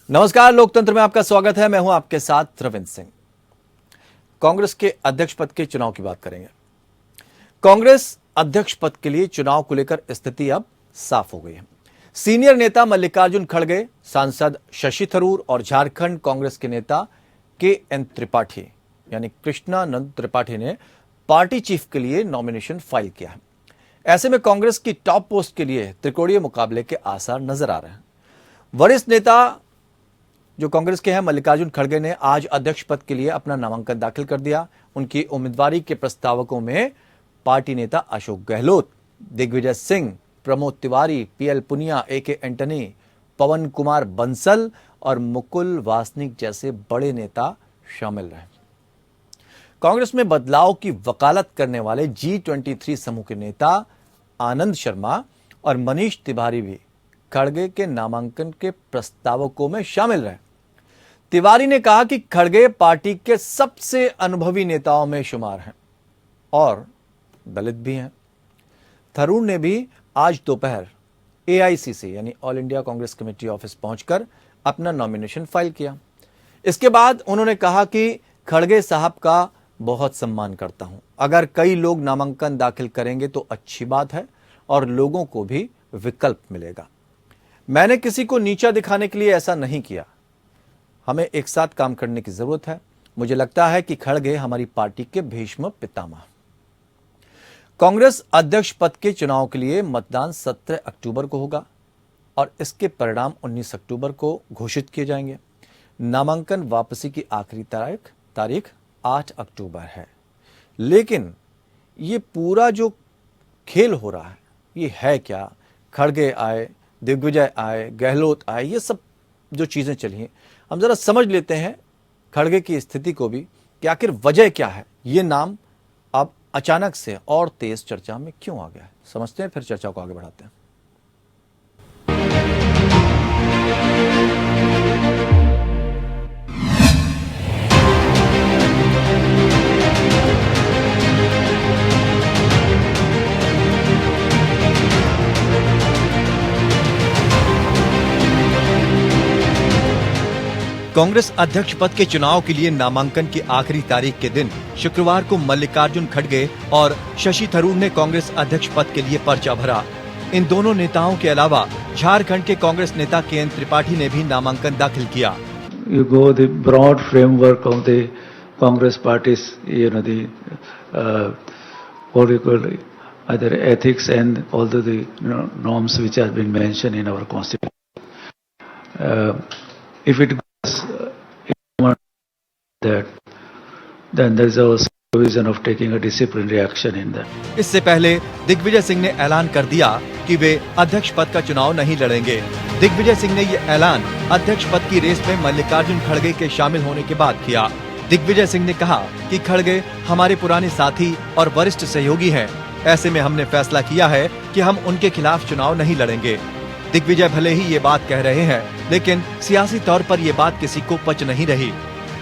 नमस्कार, लोकतंत्र में आपका स्वागत है। मैं हूं आपके साथ रविंद्र सिंह। कांग्रेस के अध्यक्ष पद के चुनाव की बात करेंगे। कांग्रेस अध्यक्ष पद के लिए चुनाव को लेकर स्थिति अब साफ हो गई है। सीनियर नेता मल्लिकार्जुन खड़गे, सांसद शशि थरूर और झारखंड कांग्रेस के नेता KN त्रिपाठी यानी कृष्णानंद त्रिपाठी ने पार्टी चीफ के लिए नॉमिनेशन फाइल किया है। ऐसे में कांग्रेस की टॉप पोस्ट के लिए त्रिकोणीय मुकाबले के आसार नजर आ रहे हैं। वरिष्ठ नेता जो कांग्रेस के हैं मल्लिकार्जुन खड़गे ने आज अध्यक्ष पद के लिए अपना नामांकन दाखिल कर दिया। उनकी उम्मीदवारी के प्रस्तावकों में पार्टी नेता अशोक गहलोत, दिग्विजय सिंह, प्रमोद तिवारी, PL पुनिया, AK एंटनी, पवन कुमार बंसल और मुकुल वासनिक जैसे बड़े नेता शामिल रहे। कांग्रेस में बदलाव की वकालत करने वाले G23 समूह के नेता आनंद शर्मा और मनीष तिवारी भी खड़गे के नामांकन के प्रस्तावकों में शामिल रहे। तिवारी ने कहा कि खड़गे पार्टी के सबसे अनुभवी नेताओं में शुमार हैं और दलित भी हैं। थरूर ने भी आज दोपहर AICC यानी all India Congress committee office पहुंचकर अपना नॉमिनेशन फाइल किया। इसके बाद उन्होंने कहा कि खड़गे साहब का बहुत सम्मान करता हूं। अगर कई लोग नामांकन दाखिल करेंगे तो अच्छी बात है और लोगों को भी विकल्प मिलेगा। मैंने किसी को नीचा दिखाने के लिए ऐसा नहीं किया। हमें एक साथ काम करने की जरूरत है। मुझे लगता है कि खड़गे हमारी पार्टी के भीष्म पितामह। कांग्रेस अध्यक्ष पद के चुनाव के लिए मतदान 17 अक्टूबर को होगा और इसके परिणाम 19 अक्टूबर को घोषित किए जाएंगे। नामांकन वापसी की आखिरी तारीख 8 अक्टूबर है। लेकिन ये पूरा जो खेल हो रहा है ये है क्या? खड़गे आए, दिग्विजय आए, गहलोत आए, ये सब जो चीजें चली हैं, हम जरा समझ लेते हैं खड़गे की स्थिति को भी कि आखिर वजह क्या है। ये नाम अब अचानक से और तेज चर्चा में क्यों आ गया है, समझते हैं, फिर चर्चा को आगे बढ़ाते हैं। कांग्रेस अध्यक्ष पद के चुनाव के लिए नामांकन की आखिरी तारीख के दिन शुक्रवार को मल्लिकार्जुन खड़गे और शशि थरूर ने कांग्रेस अध्यक्ष पद के लिए पर्चा भरा। इन दोनों नेताओं के अलावा झारखंड के कांग्रेस नेता KN त्रिपाठी ने भी नामांकन दाखिल किया। You go the broad framework of the Congress party's, what you call either ethics and also the norms which have been mentioned in our constitution. If it goes that, then there is also provision of taking a disciplinary action in that. इससे पहले दिग्विजय सिंह ने ऐलान कर दिया कि वे अध्यक्ष पद का चुनाव नहीं लड़ेंगे। दिग्विजय सिंह ने यह ऐलान अध्यक्ष पद की रेस में मल्लिकार्जुन खड़गे के शामिल होने के बाद किया। दिग्विजय सिंह ने कहा कि खड़गे हमारे पुराने साथी और वरिष्ठ सहयोगी हैं। ऐसे में हमने फैसला किया है कि हम उनके खिलाफ चुनाव नहीं लड़ेंगे। दिग्विजय भले ही ये बात कह रहे हैं, लेकिन सियासी तौर पर ये बात किसी को पच नहीं रही।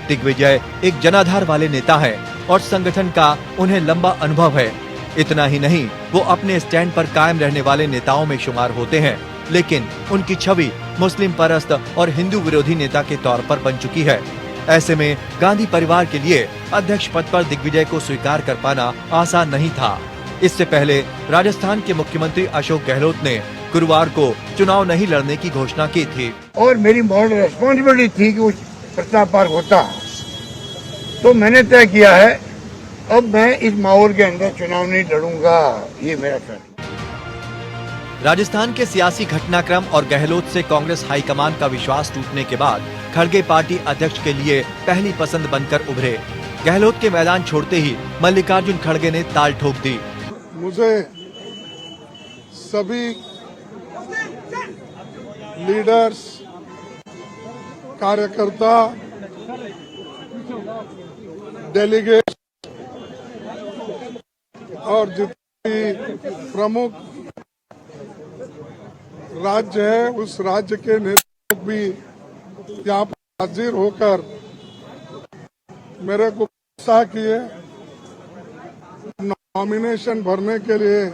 दिग्विजय एक जनाधार वाले नेता हैं और संगठन का उन्हें लंबा अनुभव है। इतना ही नहीं, वो अपने स्टैंड पर कायम रहने वाले नेताओं में शुमार होते हैं, लेकिन उनकी छवि मुस्लिम परस्त और हिंदू विरोधी नेता के तौर पर बन चुकी है। ऐसे में गांधी परिवार के लिए अध्यक्ष पद पर दिग्विजय को स्वीकार कर पाना आसान नहीं था। इससे पहले राजस्थान के मुख्यमंत्री अशोक गहलोत ने गुरुवार को चुनाव नहीं लड़ने की घोषणा की थी और मेरी मॉरल रिस्पॉन्सिबिलिटी थी कि वो प्रस्ताव पार होता, तो मैंने तय किया है अब मैं इस माहौल के अंदर चुनाव नहीं लड़ूंगा। ये मेरा फैसला। राजस्थान के सियासी घटनाक्रम और गहलोत से कांग्रेस हाईकमान का विश्वास टूटने के बाद खड़गे पार्टी अध्यक्ष के लिए पहली पसंद बनकर उभरे। गहलोत के मैदान छोड़ते ही मल्लिकार्जुन खड़गे ने ताल ठोक दी। मुझे सभी लीडर्स, कार्यकर्ता, डेलीगेट और जितने प्रमुख राज्य है उस राज्य के नेता भी यहाँ पर हाजिर होकर मेरे को प्रोत्साहन किए। नॉमिनेशन भरने के लिए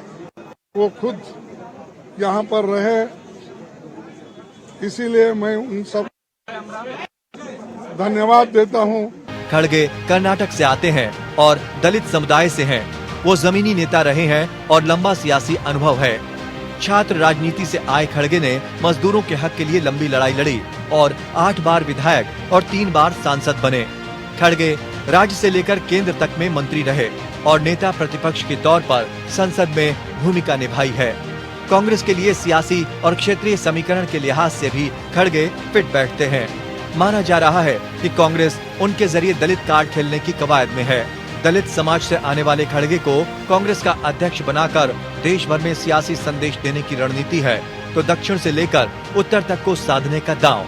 वो खुद यहाँ पर रहे, इसीलिए मैं उन सब धन्यवाद देता हूं। खड़गे कर्नाटक से आते हैं और दलित समुदाय से हैं। वो जमीनी नेता रहे हैं और लंबा सियासी अनुभव है। छात्र राजनीति से आए खड़गे ने मजदूरों के हक के लिए लंबी लड़ाई लड़ी और 8 बार विधायक और 3 बार सांसद बने। खड़गे राज्य से लेकर केंद्र तक में मंत्री रहे और नेता प्रतिपक्ष के तौर पर संसद में भूमिका निभाई है। कांग्रेस के लिए सियासी और क्षेत्रीय समीकरण के लिहाज से भी खड़गे फिट बैठते हैं। माना जा रहा है कि कांग्रेस उनके जरिए दलित कार्ड खेलने की कवायद में है। दलित समाज से आने वाले खड़गे को कांग्रेस का अध्यक्ष बनाकर देश भर में सियासी संदेश देने की रणनीति है, तो दक्षिण से लेकर उत्तर तक को साधने का दांव।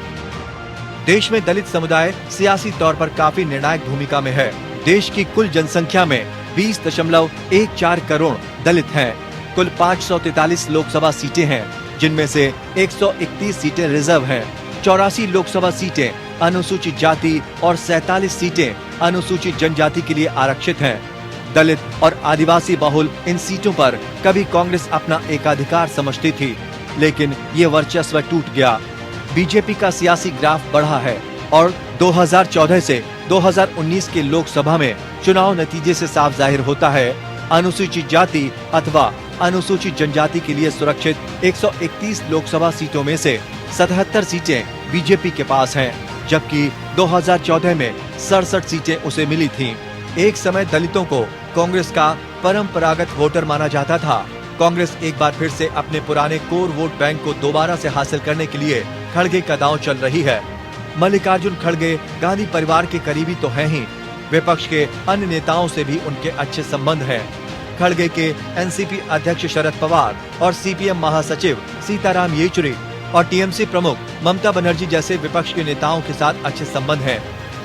देश में दलित समुदाय सियासी तौर पर काफी निर्णायक भूमिका में है। देश की कुल जनसंख्या में 20.14 करोड़ दलित हैं। कुल 543 लोकसभा सीटें हैं, जिनमें से 131 सीटें रिजर्व हैं। 84 लोकसभा सीटें अनुसूचित जाति और 47 सीटें अनुसूचित जनजाति के लिए आरक्षित हैं। दलित और आदिवासी बहुल इन सीटों पर कभी कांग्रेस अपना एकाधिकार समझती थी, लेकिन ये वर्चस्व टूट गया। बीजेपी का सियासी ग्राफ बढ़ा है और 2014 से 2019 के लोकसभा में चुनाव नतीजे से साफ जाहिर होता है, अनुसूचित जाति अथवा अनुसूचित जनजाति के लिए सुरक्षित 131 लोकसभा सीटों में से 77 सीटें बीजेपी के पास हैं, जबकि 2014 में 67 सीटें उसे मिली थीं। एक समय दलितों को कांग्रेस का परंपरागत वोटर माना जाता था। कांग्रेस एक बार फिर से अपने पुराने कोर वोट बैंक को दोबारा से हासिल करने के लिए खड़गे का दांव चल रही है। मल्लिकार्जुन खड़गे गांधी परिवार के करीबी तो हैं ही, विपक्ष के अन्य नेताओं से भी उनके अच्छे संबंध हैं। खड़गे के एनसीपी अध्यक्ष शरद पवार और सीपीएम महासचिव सीताराम येचुरी और टीएमसी प्रमुख ममता बनर्जी जैसे विपक्ष के नेताओं के साथ अच्छे संबंध हैं।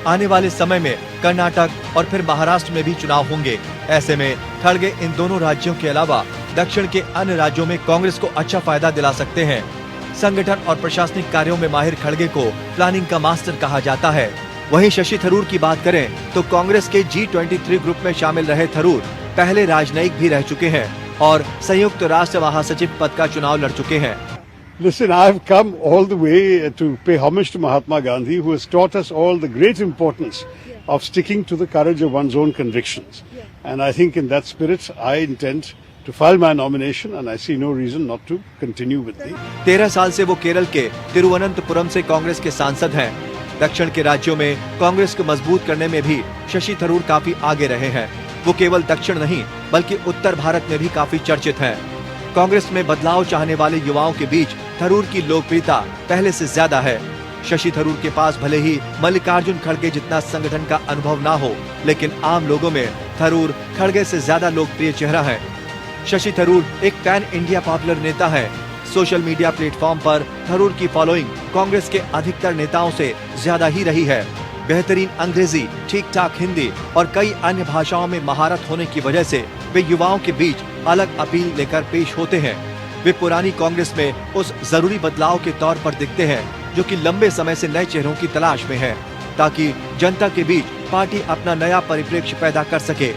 आने वाले समय में कर्नाटक और फिर महाराष्ट्र में भी चुनाव होंगे। ऐसे में खड़गे इन दोनों राज्यों के अलावा दक्षिण के अन्य राज्यों में कांग्रेस को अच्छा फायदा दिला सकते हैं। संगठन और प्रशासनिक कार्यों में माहिर खड़गे को प्लानिंग का मास्टर कहा जाता है। वहीं शशि थरूर की बात करें तो कांग्रेस के G23 ग्रुप में शामिल रहे थरूर पहले राजनयिक भी रह चुके हैं और संयुक्त राष्ट्र महासचिव पद का चुनाव लड़ चुके हैं। Listen, I have come all the way to pay homage to Mahatma Gandhi, who has taught us all the great importance of sticking to the courage of one's own convictions. And I think in that spirit, I intend to file my nomination and I see no reason not to continue with the 13 साल से वो केरल के तिरुवनंतपुरम से कांग्रेस के सांसद हैं। दक्षिण के राज्यों में कांग्रेस को मजबूत करने में भी शशि थरूर काफी आगे रहे हैं। वो केवल दक्षिण नहीं बल्कि उत्तर भारत में भी काफी चर्चित हैं। कांग्रेस में बदलाव चाहने वाले युवाओं के बीच थरूर की लोकप्रियता पहले से ज्यादा है। शशि थरूर के पास भले ही मल्लिकार्जुन खड़गे जितना संगठन का अनुभव ना हो, लेकिन आम लोगों में थरूर खड़गे से ज्यादा लोकप्रिय चेहरा है। शशि थरूर एक पैन इंडिया पॉपुलर नेता है। सोशल मीडिया प्लेटफॉर्म पर थरूर की फॉलोइंग कांग्रेस के अधिकतर नेताओं से ज्यादा ही रही है। बेहतरीन अंग्रेजी, ठीक ठाक हिंदी और कई अन्य भाषाओं में महारत होने की वजह से वे युवाओं के बीच अलग अपील लेकर पेश होते हैं। वे पुरानी कांग्रेस में उस जरूरी बदलाव के तौर पर दिखते हैं जो कि लंबे समय से नए चेहरों की तलाश में है, ताकि जनता के बीच पार्टी अपना नया परिप्रेक्ष्य पैदा कर सके।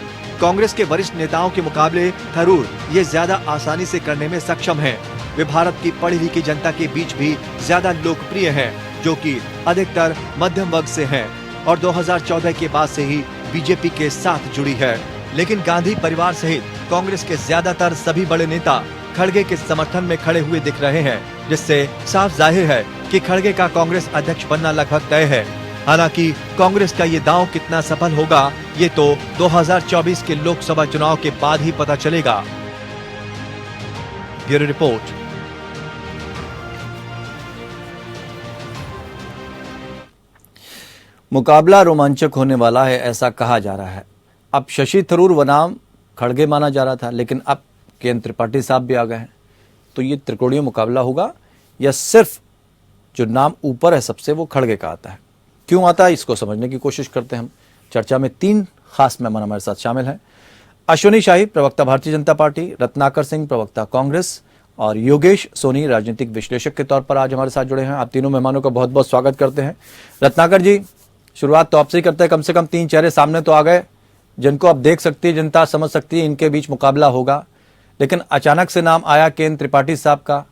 कांग्रेस के वरिष्ठ नेताओं के मुकाबले थरूर ये ज्यादा आसानी से करने में सक्षम हैं। वे भारत की पढ़ी लिखी जनता के बीच भी ज्यादा लोकप्रिय हैं, जो कि अधिकतर मध्यम वर्ग से हैं और 2014 के बाद से ही बीजेपी के साथ जुड़ी है। लेकिन गांधी परिवार सहित कांग्रेस के ज्यादातर सभी बड़े नेता खड़गे के समर्थन में खड़े हुए दिख रहे हैं, जिससे साफ जाहिर है कि खड़गे का कांग्रेस अध्यक्ष बनना लगभग तय है। हालांकि कांग्रेस का ये दांव कितना सफल होगा, ये तो 2024 के लोकसभा चुनाव के बाद ही पता चलेगा। Bureau report. मुकाबला रोमांचक होने वाला है, ऐसा कहा जा रहा है। अब शशि थरूर बनाम खड़गे माना जा रहा था, लेकिन अब केएन त्रिपाठी साहब भी आ गए हैं, तो ये त्रिकोणीय मुकाबला होगा या सिर्फ जो नाम ऊपर है सबसे वो खड़गे का आता है? क्यों आता है, इसको समझने की कोशिश करते हैं हम। चर्चा में 3 खास मेहमान हमारे साथ शामिल हैं। अश्विनी शाही, प्रवक्ता भारतीय जनता पार्टी, रत्नाकर सिंह, प्रवक्ता कांग्रेस, और योगेश सोनी, राजनीतिक विश्लेषक के तौर पर आज हमारे साथ जुड़े हैं। आप तीनों मेहमानों का बहुत बहुत स्वागत करते हैं। रत्नाकर जी, शुरुआत तो आपसे ही करते हैं। कम से कम 3 चेहरे सामने तो आ गए जिनको अब देख सकती है जनता, समझ सकती है इनके बीच मुकाबला होगा, लेकिन अचानक से नाम आया केएन त्रिपाठी साहब का,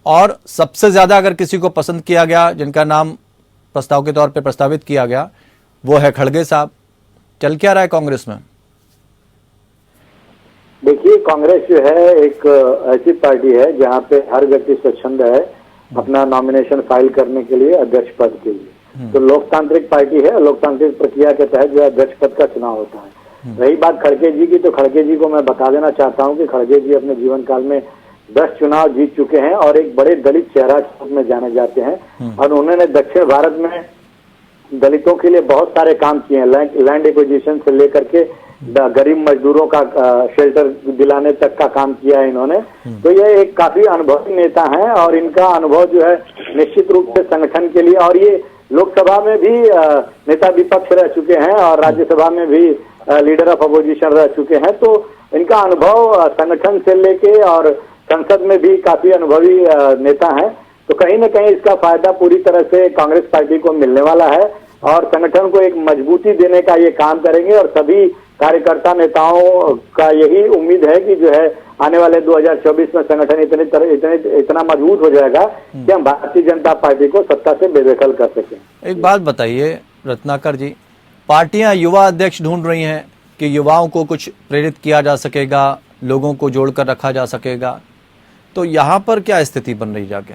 और सबसे ज्यादा अगर किसी को पसंद किया गया, जिनका नाम प्रस्ताव के तौर पे प्रस्तावित किया गया वो है खड़गे साहब। चल क्या रहा है कांग्रेस में? देखिए, कांग्रेस जो है एक ऐसी पार्टी है जहां पे हर व्यक्ति स्वच्छंद है अपना नॉमिनेशन फाइल करने के लिए अध्यक्ष पद के लिए। तो लोकतांत्रिक पार्टी है, लोकतांत्रिक प्रक्रिया के तहत जो है अध्यक्ष पद का चुनाव होता है। रही बात खड़गे जी की, तो खड़गे जी को मैं बता देना चाहता हूं कि खड़गे जी अपने जीवन काल में 10 चुनाव जीत चुके हैं और एक बड़े दलित चेहरा के रूप में जाने जाते हैं। और उन्होंने दक्षिण भारत में दलितों के लिए बहुत सारे काम किए हैं, लैंड एक्विजिशन से लेकर के गरीब मजदूरों का शेल्टर दिलाने तक का काम किया है इन्होंने। तो ये एक काफी अनुभवी नेता हैं और इनका अनुभव जो है निश्चित रूप से संगठन के लिए, और ये लोकसभा में भी नेता विपक्ष रह चुके हैं और राज्यसभा में भी लीडर ऑफ अपोजिशन रह चुके हैं। तो इनका अनुभव संगठन से लेके और संसद में भी काफी अनुभवी नेता हैं। तो कहीं न कहीं इसका फायदा पूरी तरह से कांग्रेस पार्टी को मिलने वाला है और संगठन को एक मजबूती देने का ये काम करेंगे। और सभी कार्यकर्ता नेताओं का यही उम्मीद है कि जो है आने वाले 2024 में संगठन इतना मजबूत हो जाएगा कि हम भारतीय जनता पार्टी को सत्ता से बेदखल कर सकें। एक बात बताइए रत्नाकर जी, पार्टियां युवा अध्यक्ष ढूंढ रही हैं कि युवाओं को कुछ प्रेरित किया जा सकेगा, लोगों को जोड़कर रखा जा सकेगा, तो यहाँ पर क्या स्थिति बन रही जाके?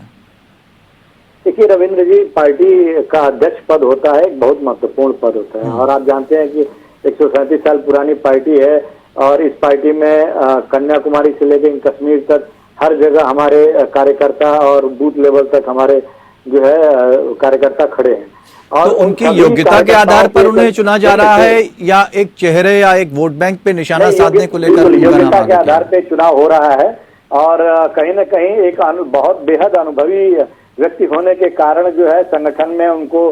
देखिए रविंद्र जी, पार्टी का अध्यक्ष पद होता है एक बहुत महत्वपूर्ण पद होता है और आप जानते हैं कि 137 साल पुरानी पार्टी है और इस पार्टी में कन्याकुमारी से लेकर कश्मीर तक हर जगह हमारे कार्यकर्ता और बूथ लेवल तक हमारे जो है कार्यकर्ता खड़े हैं। और तो उनकी योग्यता के आधार पर उन्हें चुना जा रहा है या एक चेहरे या एक वोट बैंक पे निशाना साधने को लेकर? योग्यता के आधार पे चुनाव हो रहा है और कहीं न कहीं एक बहुत बेहद अनुभवी व्यक्ति होने के कारण जो है संगठन में उनको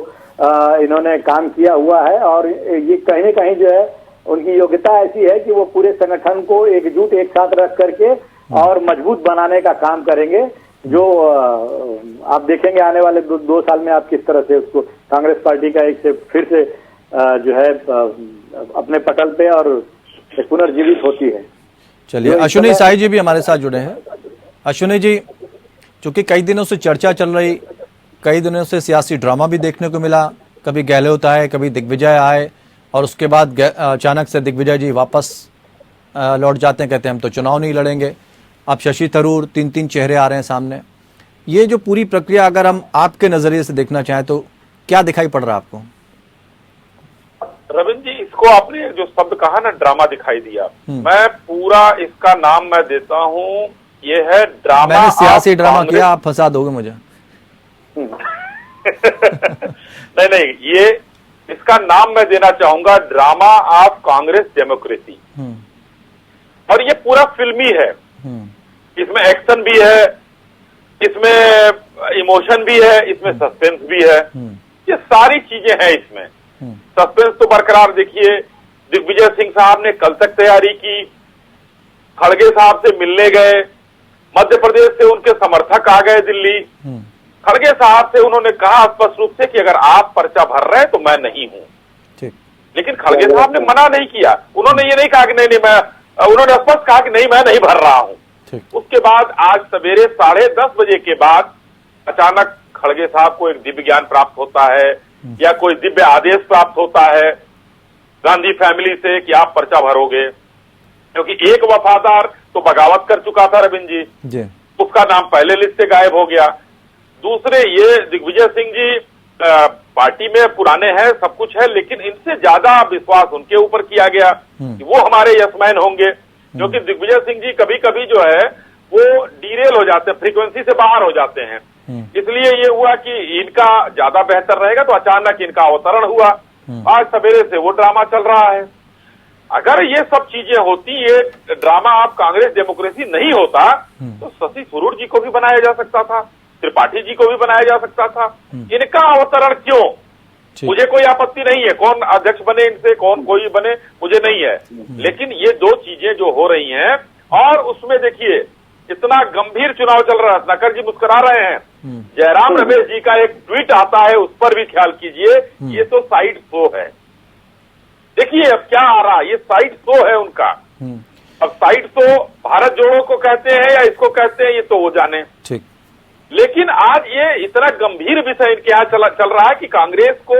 इन्होंने काम किया हुआ है और ये कहीं न कहीं जो है उनकी योग्यता ऐसी है कि वो पूरे संगठन को एकजुट एक साथ रख करके और मजबूत बनाने का काम करेंगे। जो आप देखेंगे आने वाले दो साल में आप किस तरह से उसको कांग्रेस पार्टी का एक से फिर से जो है अपने पटल पे और पुनर्जीवित होती है। चलिए, अश्विनी साई जी भी हमारे साथ जुड़े हैं। अश्विनी जी, चूंकि कई दिनों से चर्चा चल रही, कई दिनों से सियासी ड्रामा भी देखने को मिला, कभी गहलोत आए, कभी दिग्विजय आए और उसके बाद अचानक से दिग्विजय जी वापस लौट जाते हैं, कहते हैं हम तो चुनाव नहीं लड़ेंगे। अब शशि थरूर, 3 चेहरे आ रहे हैं सामने। ये जो पूरी प्रक्रिया अगर हम आपके नजरिए से देखना चाहें तो क्या दिखाई पड़ रहा है आपको? रविंद्र जी, इसको आपने जो शब्द कहा ना, ड्रामा दिखाई दिया। मैं पूरा इसका नाम मैं देता हूँ, ये है ड्रामा। मैंने सियासी ड्रामा किया, आप फंसा दोगे मुझे। नहीं, ये इसका नाम मैं देना चाहूंगा ड्रामा ऑफ कांग्रेस डेमोक्रेसी। और ये पूरा फिल्मी है, इसमें एक्शन भी है, इसमें इमोशन भी है, इसमें सस्पेंस भी है, ये सारी चीजें हैं इसमें। सस्पेंस तो बरकरार, देखिए दिग्विजय सिंह साहब ने कल तक तैयारी की, खड़गे साहब से मिलने गए, मध्य प्रदेश से उनके समर्थक आ गए दिल्ली। खड़गे साहब से उन्होंने कहा स्पष्ट रूप से कि अगर आप पर्चा भर रहे हैं तो मैं नहीं हूं। लेकिन खड़गे साहब ने मना नहीं किया, उन्होंने ये नहीं कहा कि नहीं मैं, उन्होंने स्पष्ट कहा कि नहीं मैं नहीं भर रहा हूं। उसके बाद आज सवेरे 10:30 बजे के बाद अचानक खड़गे साहब को एक दिव्य ज्ञान प्राप्त होता है या कोई दिव्य आदेश प्राप्त होता है गांधी फैमिली से कि आप पर्चा भरोगे, क्योंकि एक वफादार तो बगावत कर चुका था रविंद्र जी, उसका नाम पहले लिस्ट से गायब हो गया। दूसरे ये दिग्विजय सिंह जी पार्टी में पुराने हैं, सब कुछ है, लेकिन इनसे ज्यादा विश्वास उनके ऊपर किया गया कि वो हमारे यशमैन होंगे, क्योंकि दिग्विजय सिंह जी कभी कभी जो है वो डीरेल हो जाते हैं, फ्रीक्वेंसी से बाहर हो जाते हैं। इसलिए ये हुआ कि इनका ज्यादा बेहतर रहेगा, तो अचानक इनका अवतरण हुआ। आज सवेरे से वो ड्रामा चल रहा है। अगर ये सब चीजें होती, ये ड्रामा आप कांग्रेस डेमोक्रेसी नहीं होता, तो शशि थरूर जी को भी बनाया जा सकता था, त्रिपाठी जी को भी बनाया जा सकता था। इनका अवतरण क्यों? मुझे कोई आपत्ति नहीं है, कौन अध्यक्ष बने इनसे, कौन कोई बने, मुझे नहीं है। लेकिन ये दो चीजें जो हो रही हैं, और उसमें देखिए इतना गंभीर चुनाव चल रहा है, नकर जी मुस्कुरा रहे हैं, जयराम रमेश जी का एक ट्वीट आता है, उस पर भी ख्याल कीजिए, ये तो साइड शो है। देखिए अब क्या आ रहा, ये साइड शो है उनका। अब साइड शो भारत जोड़ो को कहते हैं या इसको कहते हैं, ये तो वो जाने। लेकिन आज ये इतना गंभीर विषय इनके यहाँ चल रहा है कि कांग्रेस को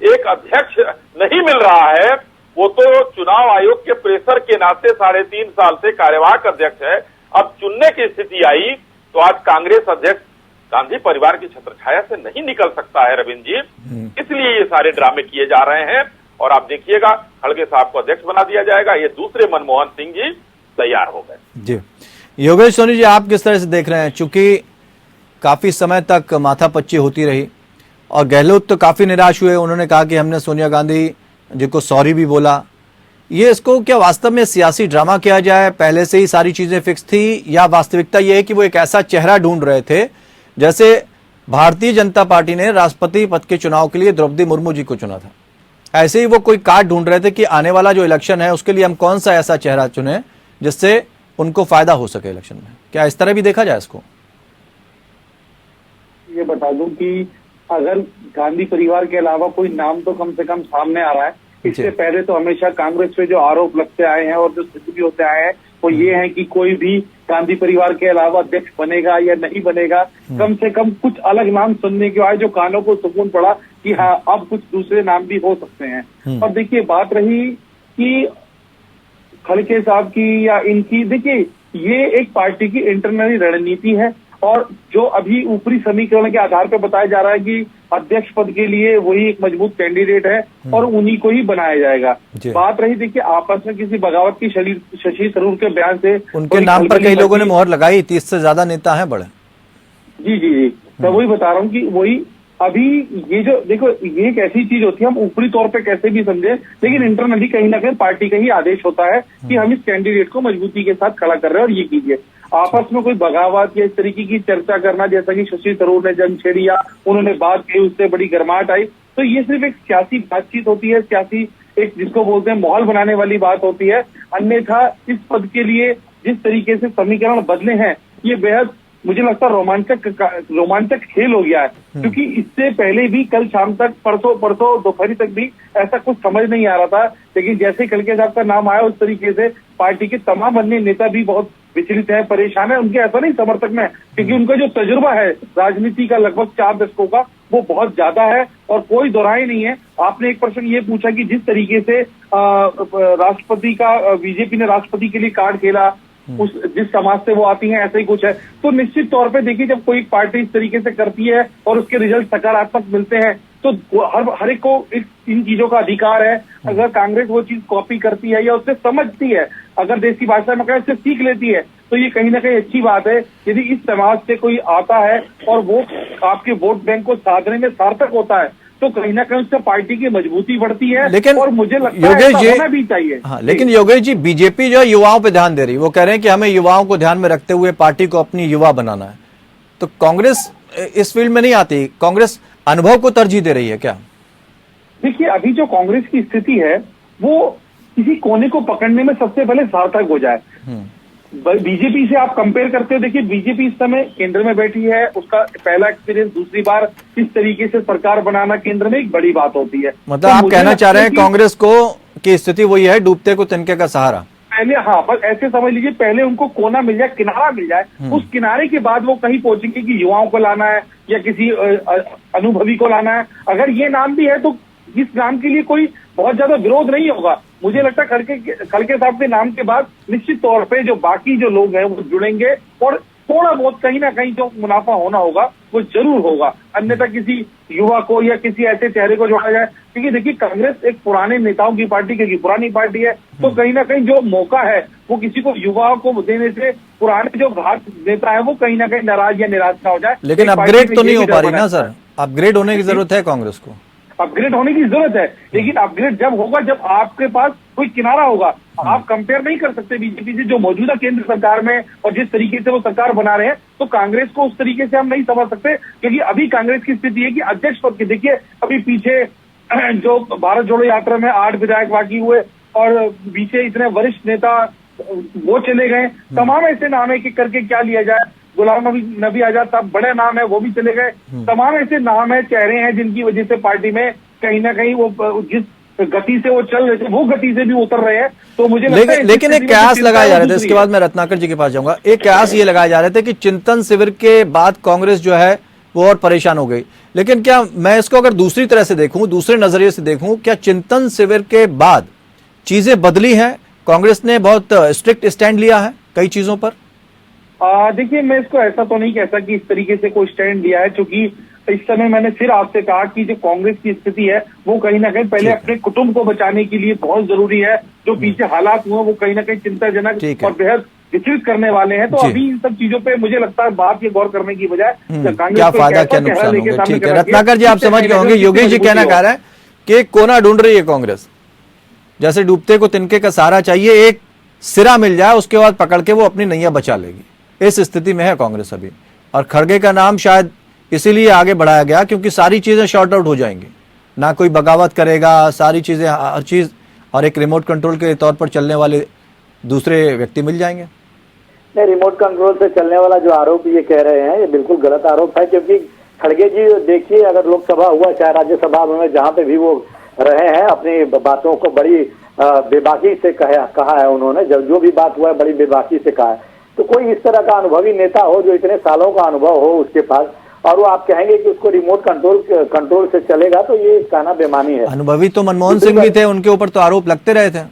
एक अध्यक्ष नहीं मिल रहा है। वो तो चुनाव आयोग के प्रेशर के नाते 3.5 साल से कार्यवाहक अध्यक्ष है। अब चुनने की स्थिति आई तो आज कांग्रेस अध्यक्ष गांधी परिवार की छत्रछाया से नहीं निकल सकता है रविंद्र जी, इसलिए ये सारे ड्रामे किए जा रहे हैं। और आप देखिएगा खड़गे साहब को अध्यक्ष बना दिया जाएगा, ये दूसरे मनमोहन सिंह जी तैयार हो गए। जी योगेश सोनी जी, आप किस तरह से देख रहे हैं? चूंकि काफी समय तक माथापच्ची होती रही और गहलोत तो काफी निराश हुए, उन्होंने कहा कि हमने सोनिया गांधी जी को सॉरी भी बोला। ये इसको क्या वास्तव में सियासी ड्रामा किया जाए, पहले से ही सारी चीजें फिक्स थी, या वास्तविकता ये है कि वो एक ऐसा चेहरा ढूंढ रहे थे जैसे भारतीय जनता पार्टी ने राष्ट्रपति पद के चुनाव के लिए द्रौपदी मुर्मू जी को चुना था, ऐसे ही वो कोई कार्ड ढूंढ रहे थे कि आने वाला जो इलेक्शन है उसके लिए हम कौन सा ऐसा चेहरा चुने जिससे उनको फायदा हो सके इलेक्शन में? क्या इस तरह भी देखा जाए इसको? ये बता दूं कि अगर गांधी परिवार के अलावा कोई नाम तो कम से कम सामने आ रहा है। इससे पहले तो हमेशा कांग्रेस पे जो आरोप लगते आए हैं और जो सिद्ध भी होते आए हैं वो ये है कि कोई भी गांधी परिवार के अलावा अध्यक्ष बनेगा या नहीं बनेगा, कम से कम कुछ अलग नाम सुनने के बाद जो कानों को सुकून पड़ा कि हाँ अब कुछ दूसरे नाम भी हो सकते हैं। और देखिए बात रही कि खड़गे साहब की या इनकी, देखिए ये एक पार्टी की इंटरनली रणनीति है और जो अभी ऊपरी समीकरण के आधार पर बताया जा रहा है कि अध्यक्ष पद के लिए वही एक मजबूत कैंडिडेट है और उन्हीं को ही बनाया जाएगा। बात रही देखिए आपस में किसी बगावत की शशि थरूर के बयान से उनके नाम पर कई लोगों ने मोहर लगाई, 30 से ज्यादा नेता हैं बड़े। जी जी जी, मैं वही बता रहा हूँ कि वही अभी ये जो देखो ये एक ऐसी चीज होती है, हम ऊपरी तौर पे कैसे भी समझे लेकिन इंटरनली कहीं ना कहीं पार्टी का ही आदेश होता है कि हम इस कैंडिडेट को मजबूती के साथ खड़ा कर रहे हैं और ये कीजिए। आपस में कोई बगावत या इस तरीके की चर्चा करना जैसा कि शशि थरूर ने जंग छेड़ी या उन्होंने बात की उससे बड़ी गर्माहट आई, तो ये सिर्फ एक सियासी बातचीत होती है, सियासी एक जिसको बोलते हैं माहौल बनाने वाली बात होती है। अन्यथा इस पद के लिए जिस तरीके से समीकरण बदले हैं ये बेहद मुझे लगता है रोमांचक खेल हो गया है, क्योंकि इससे पहले भी कल शाम तक परसों दोपहरी तक भी ऐसा कुछ समझ नहीं आ रहा था, लेकिन जैसे खड़गे साहब का नाम आया उस तरीके से पार्टी के तमाम अन्य नेता भी बहुत विचलित है, परेशान है। उनके ऐसा नहीं समर्थक में, क्योंकि उनका जो तजुर्बा है राजनीति का लगभग 4 दशकों का वो बहुत ज्यादा है और कोई दोहराई नहीं है। आपने एक प्रश्न ये पूछा कि जिस तरीके से राष्ट्रपति का बीजेपी ने राष्ट्रपति के लिए कार्ड खेला, उस जिस समाज से वो आती हैं ऐसा ही कुछ है, तो निश्चित तौर पे देखिए जब कोई पार्टी इस तरीके से करती है और उसके रिजल्ट सकारात्मक मिलते हैं तो हर एक को इन चीजों का अधिकार है। अगर कांग्रेस वो चीज कॉपी करती है या उससे समझती है, अगर देश की भाषा में कहें उससे सीख लेती है, तो ये कहीं ना कहीं अच्छी बात है। यदि इस समाज से कोई आता है और वो आपके वोट बैंक को साधने में सार्थक होता है तो कहीं ना कहीं उससे पार्टी की मजबूती बढ़ती है। लेकिन और मुझे लगता है ऐसा होना भी चाहिए। हाँ, लेकिन योगेश जी बीजेपी जो है युवाओं पे ध्यान दे रही है, वो कह रहे हैं कि हमें युवाओं को ध्यान में रखते हुए पार्टी को अपनी युवा बनाना है, तो कांग्रेस इस फील्ड में नहीं आती, कांग्रेस अनुभव को तरजीह दे रही है क्या? देखिए अभी जो कांग्रेस की स्थिति है वो किसी कोने को पकड़ने में सबसे पहले सार्थक हो जाए। बीजेपी से आप कंपेयर करते हो, देखिए बीजेपी इस समय केंद्र में बैठी है, उसका पहला एक्सपीरियंस, दूसरी बार इस तरीके से सरकार बनाना केंद्र में एक बड़ी बात होती है। मतलब आप कहना चाह रहे हैं कांग्रेस को की स्थिति वही है, डूबते को तिनके का सहारा। पहले हाँ, बस ऐसे समझ लीजिए पहले उनको कोना मिल जाए, किनारा मिल जाए, उस किनारे के बाद वो कहीं पहुंचेंगे कि युवाओं को लाना है या किसी अनुभवी को लाना है। अगर ये नाम भी है तो इस नाम के लिए कोई बहुत ज्यादा विरोध नहीं होगा। मुझे लगता है खड़गे साहब के नाम के बाद निश्चित तौर पे जो बाकी जो लोग हैं वो जुड़ेंगे और थोड़ा बहुत कहीं ना कहीं जो मुनाफा होना होगा वो जरूर होगा। अन्यथा किसी युवा को या किसी ऐसे चेहरे को जोड़ा जाए, क्योंकि देखिए कांग्रेस एक पुराने नेताओं की पार्टी, क्योंकि पुरानी पार्टी है तो कहीं ना कहीं जो मौका है वो किसी को युवाओं को देने से पुराने जो घाट नेता है वो कहीं ना कहीं नाराज या निराश ना हो जाए। लेकिन अपग्रेड तो नहीं हो पा रही ना सर, अपग्रेड होने की जरूरत है कांग्रेस को। अपग्रेड होने की जरूरत है, लेकिन अपग्रेड जब होगा जब आपके पास कोई किनारा होगा। आप कंपेयर नहीं कर सकते बीजेपी से जो मौजूदा केंद्र सरकार में और जिस तरीके से वो सरकार बना रहे हैं, तो कांग्रेस को उस तरीके से हम नहीं समझ सकते, क्योंकि अभी कांग्रेस की स्थिति है कि अध्यक्ष पद की देखिए अभी पीछे जो भारत जोड़ो यात्रा में 8 विधायक बाकी हुए और पीछे इतने वरिष्ठ नेता वो चले गए, तमाम ऐसे नाम है कि करके क्या लिया जाए। गुलाम नबी आजाद साहब बड़े नाम है वो भी चले गए, तमाम ऐसे नाम है, चेहरे हैं जिनकी वजह से पार्टी में कहीं ना कहीं वो जिस गति से वो चल रहे थे, वो गति से भी उतर रहे हैं। तो मुझे लगता है लेकिन एक कयास लगाए जा रहे थे, इसके बाद मैं रत्नाकर जी के पास जाऊंगा। एक कयास ये लगाए जा रहे थे कि चिंतन शिविर के बाद कांग्रेस जो है वो और परेशान हो गई, लेकिन क्या मैं इसको अगर दूसरी तरह से देखूं, दूसरे नजरिए से देखूं, क्या चिंतन शिविर के बाद चीजें बदली हैं? कांग्रेस ने बहुत स्ट्रिक्ट स्टैंड लिया है कई चीजों पर। देखिए, मैं इसको ऐसा तो नहीं कहता कि इस तरीके से कोई स्टैंड लिया है, क्योंकि इस समय मैंने फिर आपसे कहा कि जो कांग्रेस की स्थिति है वो कहीं ना कहीं पहले अपने कुटुंब को बचाने के लिए बहुत जरूरी है। जो पीछे हालात हुए वो कहीं ना कहीं चिंताजनक और बेहद विचलित करने वाले हैं। तो अभी इन सब चीजों पे मुझे लगता है बात ये गौर करने की बजाय क्या फायदा क्या नुकसान होगा। ठीक है, रत्नाकर जी आप समझ गए होंगे। योगेश जी कहना चाह रहे हैं कि कोना ढूंढ रही है कांग्रेस, जैसे डूबते को तिनके का सहारा चाहिए, एक सिरा मिल जाए उसके बाद पकड़ के वो अपनी नैया बचा लेगी। इस स्थिति में है कांग्रेस अभी, और खड़गे का नाम शायद इसीलिए आगे बढ़ाया गया क्योंकि सारी चीजें शॉर्ट आउट हो जाएंगी, ना कोई बगावत करेगा, सारी चीजें हर चीज, और एक रिमोट कंट्रोल के तौर पर चलने वाले दूसरे व्यक्ति मिल जाएंगे। नहीं, रिमोट कंट्रोल से चलने वाला जो आरोप ये कह रहे हैं ये बिल्कुल गलत आरोप है, क्योंकि खड़गे जी देखिए, अगर लोकसभा हुआ चाहे राज्यसभा में जहां पे भी वो रहे हैं, अपनी बातों को बड़ी बेबाकी से कहा है उन्होंने। जब जो भी बात हुआ है बड़ी बेबाकी से कहा है। तो कोई इस तरह का अनुभवी नेता हो जो इतने सालों का अनुभव हो उसके पास, और वो आप कहेंगे कि उसको रिमोट कंट्रोल से चलेगा, तो ये कहना बेमानी है। अनुभवी तो मनमोहन सिंह भी थे, उनके ऊपर तो आरोप लगते रहे थे।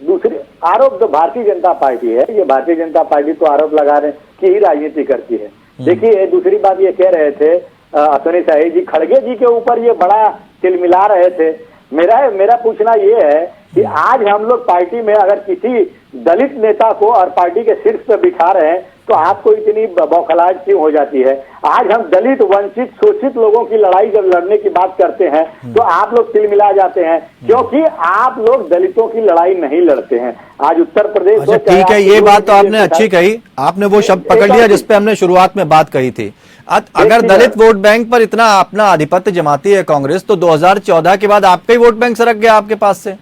दूसरे आरोप तो भारतीय जनता पार्टी है, ये भारतीय जनता पार्टी तो आरोप लगाने की ही राजनीति करती है। देखिए, दूसरी बात ये कह रहे थे अश्विनी शाही जी, खड़गे जी के ऊपर ये बड़ा तिलमिला रहे थे। मेरा पूछना ये है कि आज हम लोग पार्टी में अगर किसी दलित नेता को और पार्टी के शीर्ष पर बिठा रहे हैं तो आपको इतनी बौखलाहट क्यों हो जाती है? आज हम दलित, वंचित, शोषित लोगों की लड़ाई जब लड़ने की बात करते हैं तो आप लोग तिलमिला जाते हैं, क्योंकि आप लोग दलितों की लड़ाई नहीं लड़ते हैं। आज उत्तर प्रदेश, अच्छा ठीक है, ये बात तो आपने अच्छी कही, आपने वो शब्द पकड़ लिया जिसपे हमने शुरुआत में बात कही थी। अगर दलित वोट बैंक पर इतना अपना आधिपत्य जमाती है कांग्रेस, तो 2014 के बाद आपका ही वोट बैंक सरक गया आपके पास से।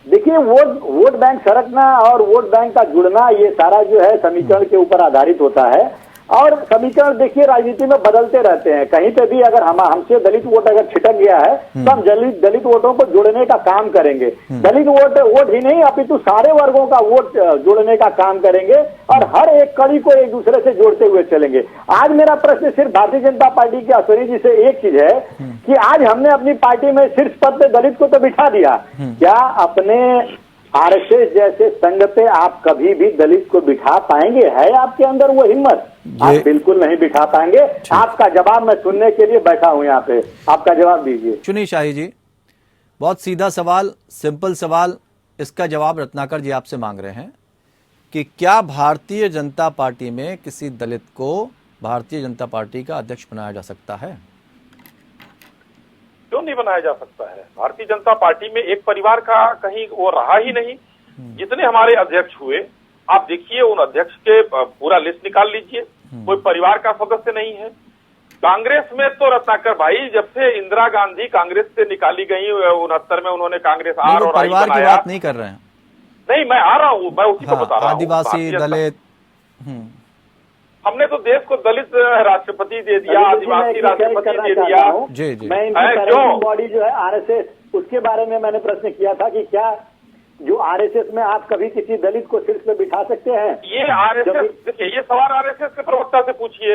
देखिए, वोट बैंक सरकना और वोट बैंक का जुड़ना ये सारा जो है समीकरण के ऊपर आधारित होता है, और समीकरण देखिए राजनीति में बदलते रहते हैं। कहीं पे भी अगर हमसे दलित वोट अगर छिटक गया है तो हम दलित वोटों को जोड़ने का काम करेंगे। दलित वोट ही नहीं अपितु सारे वर्गों का वोट जोड़ने का काम करेंगे, और हर एक कड़ी को एक दूसरे से जोड़ते हुए चलेंगे। आज मेरा प्रश्न सिर्फ भारतीय जनता पार्टी के अश्विनी जी से एक चीज है कि आज हमने अपनी पार्टी में शीर्ष पद पे दलित को तो बिठा दिया, क्या अपने आरएसएस जैसे संघ पे आप कभी भी दलित को बिठा पाएंगे? है आपके अंदर वो हिम्मत? आप बिल्कुल नहीं बिठा पाएंगे। आपका जवाब मैं सुनने के लिए बैठा हूं यहाँ पे, आपका जवाब दीजिए। चुनी शाही जी, बहुत सीधा सवाल, सिंपल सवाल, इसका जवाब रत्नाकर जी आपसे मांग रहे हैं कि क्या भारतीय जनता पार्टी में किसी दलित को भारतीय जनता पार्टी का अध्यक्ष बनाया जा सकता है? क्यों नहीं बनाया जा सकता है? भारतीय जनता पार्टी में एक परिवार का कहीं वो रहा ही नहीं। जितने हमारे अध्यक्ष हुए, आप देखिए उन अध्यक्ष के पूरा लिस्ट निकाल लीजिए, कोई परिवार का सदस्य नहीं है। कांग्रेस में तो रत्नाकर भाई, जब से इंदिरा गांधी कांग्रेस से निकाली गई 69 में, उन्होंने कांग्रेस आर और आई बनाया। परिवार की बात नहीं कर रहे हैं। नहीं, मैं आ रहा हूँ, मैं उसी को बता रहा हूँ। आदिवासी, दलित, हमने तो देश को दलित राष्ट्रपति दे दिया, आदिवासी राष्ट्रपति दे दिया। जी जी, मैं इनकी बॉडी जो है आरएसएस, उसके बारे में मैंने प्रश्न किया था कि क्या जो आरएसएस में आप कभी किसी दलित को शीर्ष पे बिठा सकते हैं? ये आरएसएस, देखिए ये सवाल आरएसएस के प्रवक्ता से पूछिए।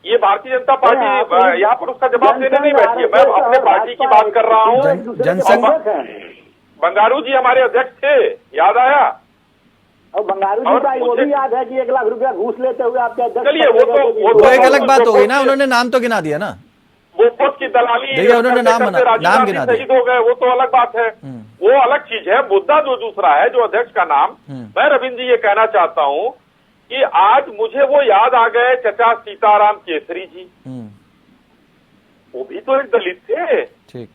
ये भारतीय जनता पार्टी यहाँ पर उसका जवाब देने नहीं बैठी है। मैं अपने पार्टी की बात कर रहा हूँ। जनसंघ बंगारू जी हमारे अध्यक्ष थे, याद आया? और बंगारू जी का वो भी याद है कि 1 लाख रुपया घूस लेते हुए आपके अध्यक्ष। चलिए, वो तो एक अलग बात हो गई ना, उन्होंने नाम तो गिना दिया ना, वो पद की दलाली, देखिए उन्होंने नाम गिना दिया, शहीद हो गए, वो तो अलग बात है, वो अलग चीज है। मुद्दा जो दूसरा है, जो अध्यक्ष का नाम, मैं रविंद्र जी ये कहना चाहता हूँ कि आज मुझे वो याद आ गए चचा सीताराम केसरी जी, वो भी तो एक दलित थे। ठीक,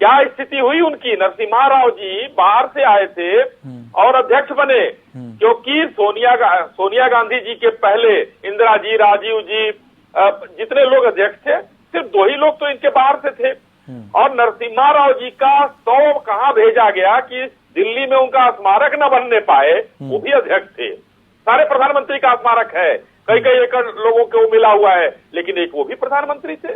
क्या स्थिति हुई उनकी? नरसिम्हा राव जी बाहर से आए थे और अध्यक्ष बने, क्योंकि सोनिया गांधी जी के पहले इंदिरा जी, राजीव जी, जितने लोग अध्यक्ष थे, सिर्फ 2 ही लोग तो इनके बाहर से थे। और नरसिम्हा राव जी का 100 कहाँ भेजा गया कि दिल्ली में उनका स्मारक न बनने पाए, वो भी अध्यक्ष थे। सारे प्रधानमंत्री का स्मारक है, कई एकड़ लोगों को मिला हुआ है, लेकिन एक वो भी प्रधानमंत्री थे।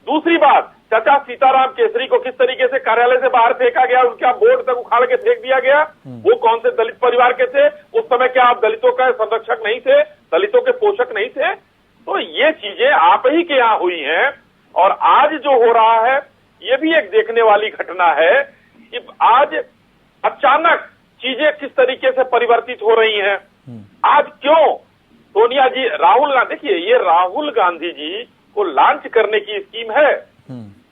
दूसरी बात, चाचा सीताराम केसरी को किस तरीके से कार्यालय से बाहर फेंका गया, उनका बोर्ड तक उखाड़ के फेंक दिया गया। वो कौन से दलित परिवार के थे? उस समय क्या आप दलितों का संरक्षक नहीं थे, दलितों के पोषक नहीं थे? तो ये चीजें आप ही के यहाँ हुई हैं। और आज जो हो रहा है ये भी एक देखने वाली घटना है कि आज अचानक चीजें किस तरीके से परिवर्तित हो रही हैं। आज क्यों सोनिया जी, राहुल गांधी, देखिए ये राहुल गांधी जी को लॉन्च करने की स्कीम है।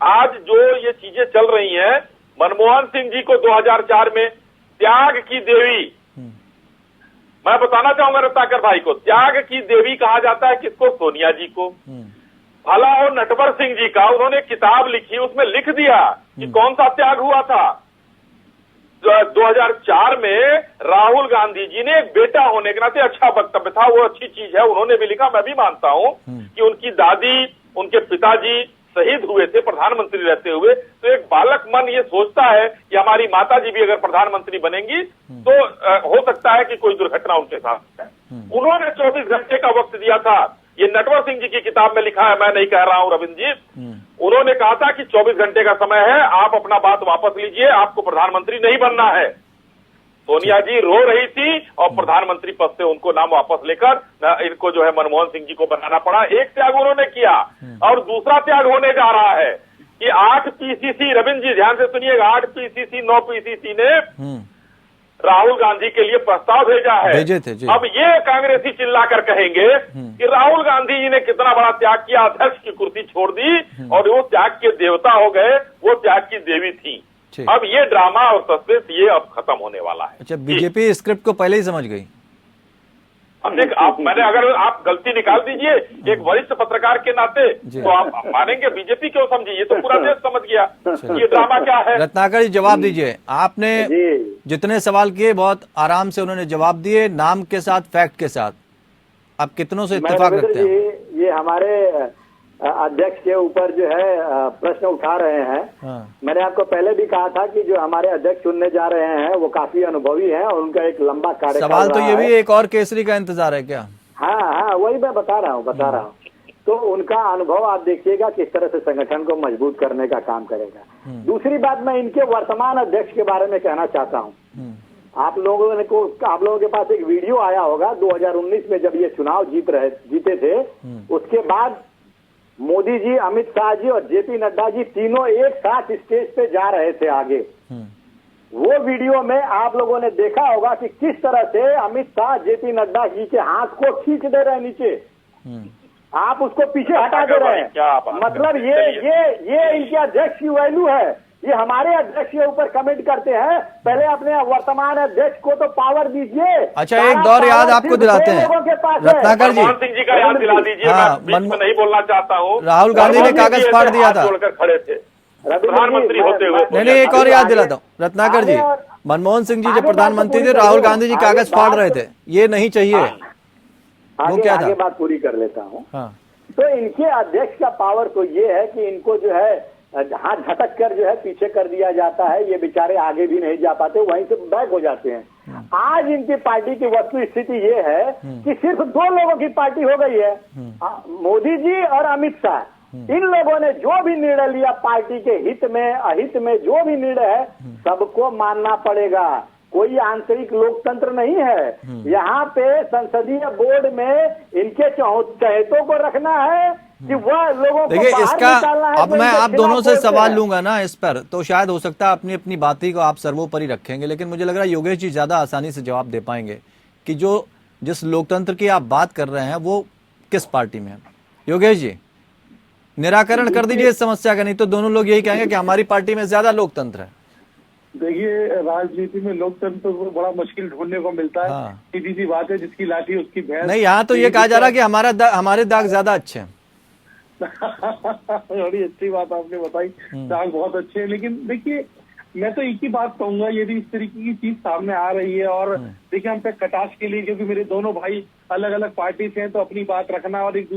आज जो ये चीजें चल रही हैं, मनमोहन सिंह जी को 2004 में त्याग की देवी, मैं बताना चाहूंगा रत्नाकर भाई को, त्याग की देवी कहा जाता है किसको? सोनिया जी को। भला हो नटवर सिंह जी का, उन्होंने किताब लिखी, उसमें लिख दिया कि कौन सा त्याग हुआ था। 2004 में राहुल गांधी जी ने एक बेटा होने के नाते, अच्छा वक्तव्य था, वो अच्छी चीज है, उन्होंने भी लिखा, मैं भी मानता हूं कि उनकी दादी, उनके पिताजी शहीद हुए थे प्रधानमंत्री रहते हुए, तो एक बालक मन ये सोचता है कि हमारी माता जी भी अगर प्रधानमंत्री बनेंगी तो हो सकता है कि कोई दुर्घटना उनके साथ है। उन्होंने 24 घंटे का वक्त दिया था। ये नटवर सिंह जी की किताब में लिखा है, मैं नहीं कह रहा हूं रविंद्र जी। उन्होंने कहा था कि 24 घंटे का समय है, आप अपना बात वापस लीजिए, आपको प्रधानमंत्री नहीं बनना है। सोनिया जी रो रही थी और प्रधानमंत्री पद से उनको नाम वापस लेकर इनको जो है मनमोहन सिंह जी को बनाना पड़ा। एक त्याग उन्होंने किया और दूसरा त्याग होने जा रहा है कि 8 पीसीसी, रविंद्र जी ध्यान से सुनिएगा, 8 पीसीसी 9 पीसीसी ने राहुल गांधी के लिए प्रस्ताव भेजा है। अब ये कांग्रेसी चिल्लाकर कहेंगे कि राहुल गांधी जी ने कितना बड़ा त्याग किया, अध्यक्ष की कुर्सी छोड़ दी और वो त्याग के देवता हो गए, वो त्याग की देवी थी। अब ये ड्रामा और सस्पेंस ये अब खत्म होने वाला है। अच्छा, बीजेपी स्क्रिप्ट को पहले ही समझ गई। अब देख, मैंने अगर आप गलती निकाल दीजिए एक वरिष्ठ पत्रकार के नाते तो आप मानेंगे बीजेपी क्यों समझी, ये तो पूरा देश समझ गया ये ड्रामा क्या है। रत्नाकर जी जवाब दीजिए, आपने जितने सवाल किए बहुत आराम से उन्होंने जवाब दिए, नाम के साथ, फैक्ट के साथ। आप कितनों से इत्तेफाक रखते हैं? ये हमारे अध्यक्ष के ऊपर जो है प्रश्न उठा रहे हैं। मैंने आपको पहले भी कहा था कि जो हमारे अध्यक्ष चुनने जा रहे हैं वो काफी अनुभवी हैं और उनका एक लंबा कार्यकाल। सवाल तो ये भी एक और केसरी का इंतजार है क्या? हाँ, वही मैं बता रहा हूँ। तो उनका अनुभव आप देखिएगा किस तरह से संगठन को मजबूत करने का काम करेगा। दूसरी बात, मैं इनके वर्तमान अध्यक्ष के बारे में कहना चाहता हूँ। आप लोगों के पास एक वीडियो आया होगा 2019 में जब ये चुनाव जीते थे, उसके बाद मोदी जी, अमित शाह जी और जेपी नड्डा जी तीनों एक साथ स्टेज पे जा रहे थे आगे। वो वीडियो में आप लोगों ने देखा होगा कि किस तरह से अमित शाह जेपी नड्डा जी के हाथ को खींच दे रहे हैं नीचे, आप उसको पीछे हटा दे रहे हैं। मतलब ये इनके अध्यक्ष की वैल्यू है। ये हमारे अध्यक्ष के ऊपर कमेंट करते हैं, पहले अपने वर्तमान अध्यक्ष को तो पावर दीजिए। अच्छा, एक दौर याद आपको दिलाते हैं रत्नाकर जी, मनमोहन सिंह जी का याद दिला दीजिए। मैं बीच में नहीं बोलना चाहता हूँ। राहुल गांधी ने कागज फाड़ दिया था, खड़े थे प्रधानमंत्री होते हुए। नहीं, एक और याद दिलाता हूँ रत्नाकर जी, मनमोहन सिंह जी जब प्रधानमंत्री थे, राहुल गांधी जी कागज फाड़ रहे थे, ये नहीं चाहिए। वो क्या था? आगे बात पूरी कर लेता हूँ। तो इनके अध्यक्ष का पावर तो ये है कि इनको जो है हाथ झटक कर जो है पीछे कर दिया जाता है। ये बेचारे आगे भी नहीं जा पाते, वहीं से बैक हो जाते हैं। आज इनकी पार्टी की वस्तु स्थिति ये है कि सिर्फ 2 लोगों की पार्टी हो गई है, मोदी जी और अमित शाह। इन लोगों ने जो भी निर्णय लिया पार्टी के हित में अहित में, जो भी निर्णय है सबको मानना पड़ेगा। कोई आंतरिक लोकतंत्र नहीं है। यहाँ पे संसदीय बोर्ड में इनके चहेतों को रखना है कि वह लोगों को देखिए इसका अब मैं आप दोनों से सवाल हैं। लूंगा ना इस पर, तो शायद हो सकता है अपनी अपनी बात को आप सर्वोपरि रखेंगे, लेकिन मुझे लग रहा है योगेश जी ज्यादा आसानी से जवाब दे पाएंगे कि जिस लोकतंत्र की आप बात कर रहे हैं वो किस पार्टी में है। योगेश जी निराकरण कर दीजिए इस समस्या का, नहीं तो दोनों लोग यही कहेंगे कि हमारी पार्टी में ज्यादा लोकतंत्र है। देखिए, राजनीति में लोकतंत्र को बड़ा मुश्किल ढूंढने को मिलता है। सीधी सी बात है, जिसकी लाठी उसकी भैंस। नहीं, यहाँ तो ये कहा जा रहा है कि हमारे दाग ज्यादा अच्छे हैं। बड़ी अच्छी बात आपने बताई, दाग बहुत अच्छे हैं। लेकिन देखिए, मैं तो एक ही बात कहूंगा, यदि इस तरीके की चीज सामने आ रही है और देखिए हम पे कटाक्ष के लिए, क्योंकि मेरे दोनों भाई अलग अलग पार्टी से हैं, तो अपनी बात रखना और एक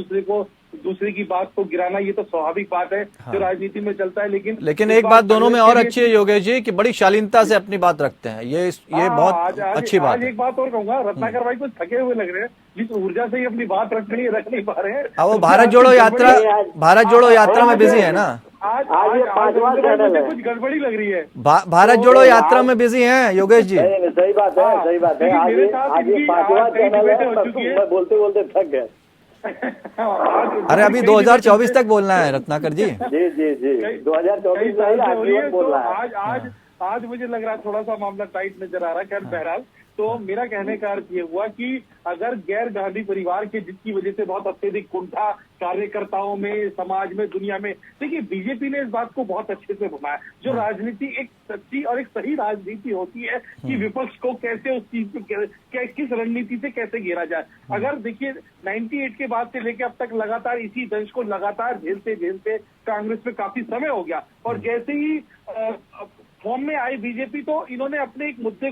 दूसरे की बात को गिराना, ये तो स्वाभाविक बात है जो राजनीति में चलता है। लेकिन एक बात दोनों में और अच्छी है योगेश जी कि बड़ी शालीनता से अपनी बात रखते हैं। ये बहुत अच्छी बात है। एक बात और कहूंगा, रत्नाकर भाई कुछ थके हुए लग रहे हैं, जिस ऊर्जा से ये अपनी बात रख नहीं पा रहे हैं। अब वो भारत जोड़ो यात्रा में बिजी है ना। आज ये पांचवा चैनल है। कुछ गड़बड़ी लग रही है। भारत जोड़ो यात्रा में बिजी हैं योगेश जी। सही बात है, सही बात है। लेकिन आज मेरे ये साथ आज ये इनकी पांचवा आज कई चैनल है, डिबेटें हो चुकी है। मैं बोलते बोलते थक गया। अरे अभी 2024 तक बोलना है रत्नाकर जी। जी जी जी 2024 में आजीवन बोल रहा है। आज मुझे लग रहा है थोड़ा सा मामला टाइट नजर आ रहा है। खैर बहरहाल, तो मेरा कहने का अर्थ ये हुआ कि अगर गैर गांधी परिवार के जिसकी वजह से बहुत अत्यधिक कुंठा कार्यकर्ताओं में, समाज में, दुनिया में, देखिए बीजेपी ने इस बात को बहुत अच्छे से घुमाया। जो राजनीति एक सच्ची और एक सही राजनीति होती है कि विपक्ष को कैसे उस चीज पे किस रणनीति से कैसे घेरा जाए। अगर देखिए 98 के बाद से लेकर अब तक लगातार इसी दंश को लगातार झेलते कांग्रेस में काफी समय हो गया, और जैसे ही फॉर्म में आई बीजेपी तो इन्होंने अपने इस मुद्दे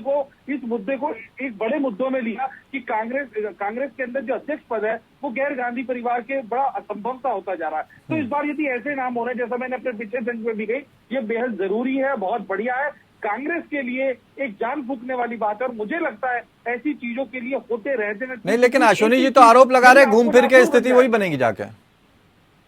को एक बड़े मुद्दों में लिया कि कांग्रेस के अंदर जो अध्यक्ष पद है वो गैर गांधी परिवार के बड़ा असंभव सा होता जा रहा है। तो इस बार यदि ऐसे नाम हो रहे हैं, जैसा मैंने अपने पिछले दंश में भी कही, ये बेहद जरूरी है, बहुत बढ़िया है, कांग्रेस के लिए एक जान फूकने वाली बात है। और मुझे लगता है ऐसी चीजों के लिए होते रहते नहीं, लेकिन अश्विनी जी तो आरोप लगा रहे घूम फिर के स्थिति वही बनेगी जाकर।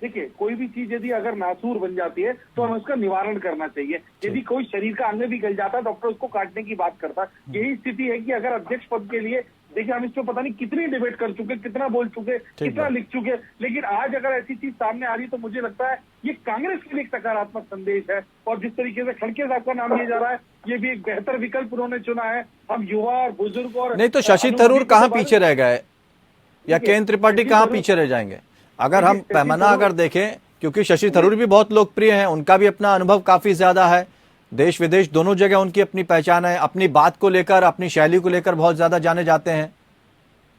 देखिए कोई भी चीज यदि अगर नासूर बन जाती है तो हमें उसका निवारण करना चाहिए। यदि कोई शरीर का अंग भी गल जाता है, डॉक्टर उसको काटने की बात करता है। यही स्थिति है कि अगर अध्यक्ष पद के लिए, देखिए हम इस पर पता नहीं कितनी डिबेट कर चुके, कितना बोल चुके, कितना लिख चुके, लेकिन आज अगर ऐसी चीज सामने आ रही तो मुझे लगता है ये कांग्रेस के लिए एक सकारात्मक संदेश है। और जिस तरीके से खड़गे साहब का नाम लिया जा रहा है, ये भी एक बेहतर विकल्प उन्होंने चुना है। हम युवा और बुजुर्ग और नहीं तो शशि थरूर कहाँ पीछे रह गए, या केंद्र त्रिपाठी कहाँ पीछे रह जाएंगे? अगर हम पैमाना अगर देखें, क्योंकि शशि थरूर भी बहुत लोकप्रिय हैं, उनका भी अपना अनुभव काफी ज्यादा है, देश विदेश दोनों जगह उनकी अपनी पहचान है, अपनी बात को लेकर, अपनी शैली को लेकर बहुत ज्यादा जाने जाते हैं।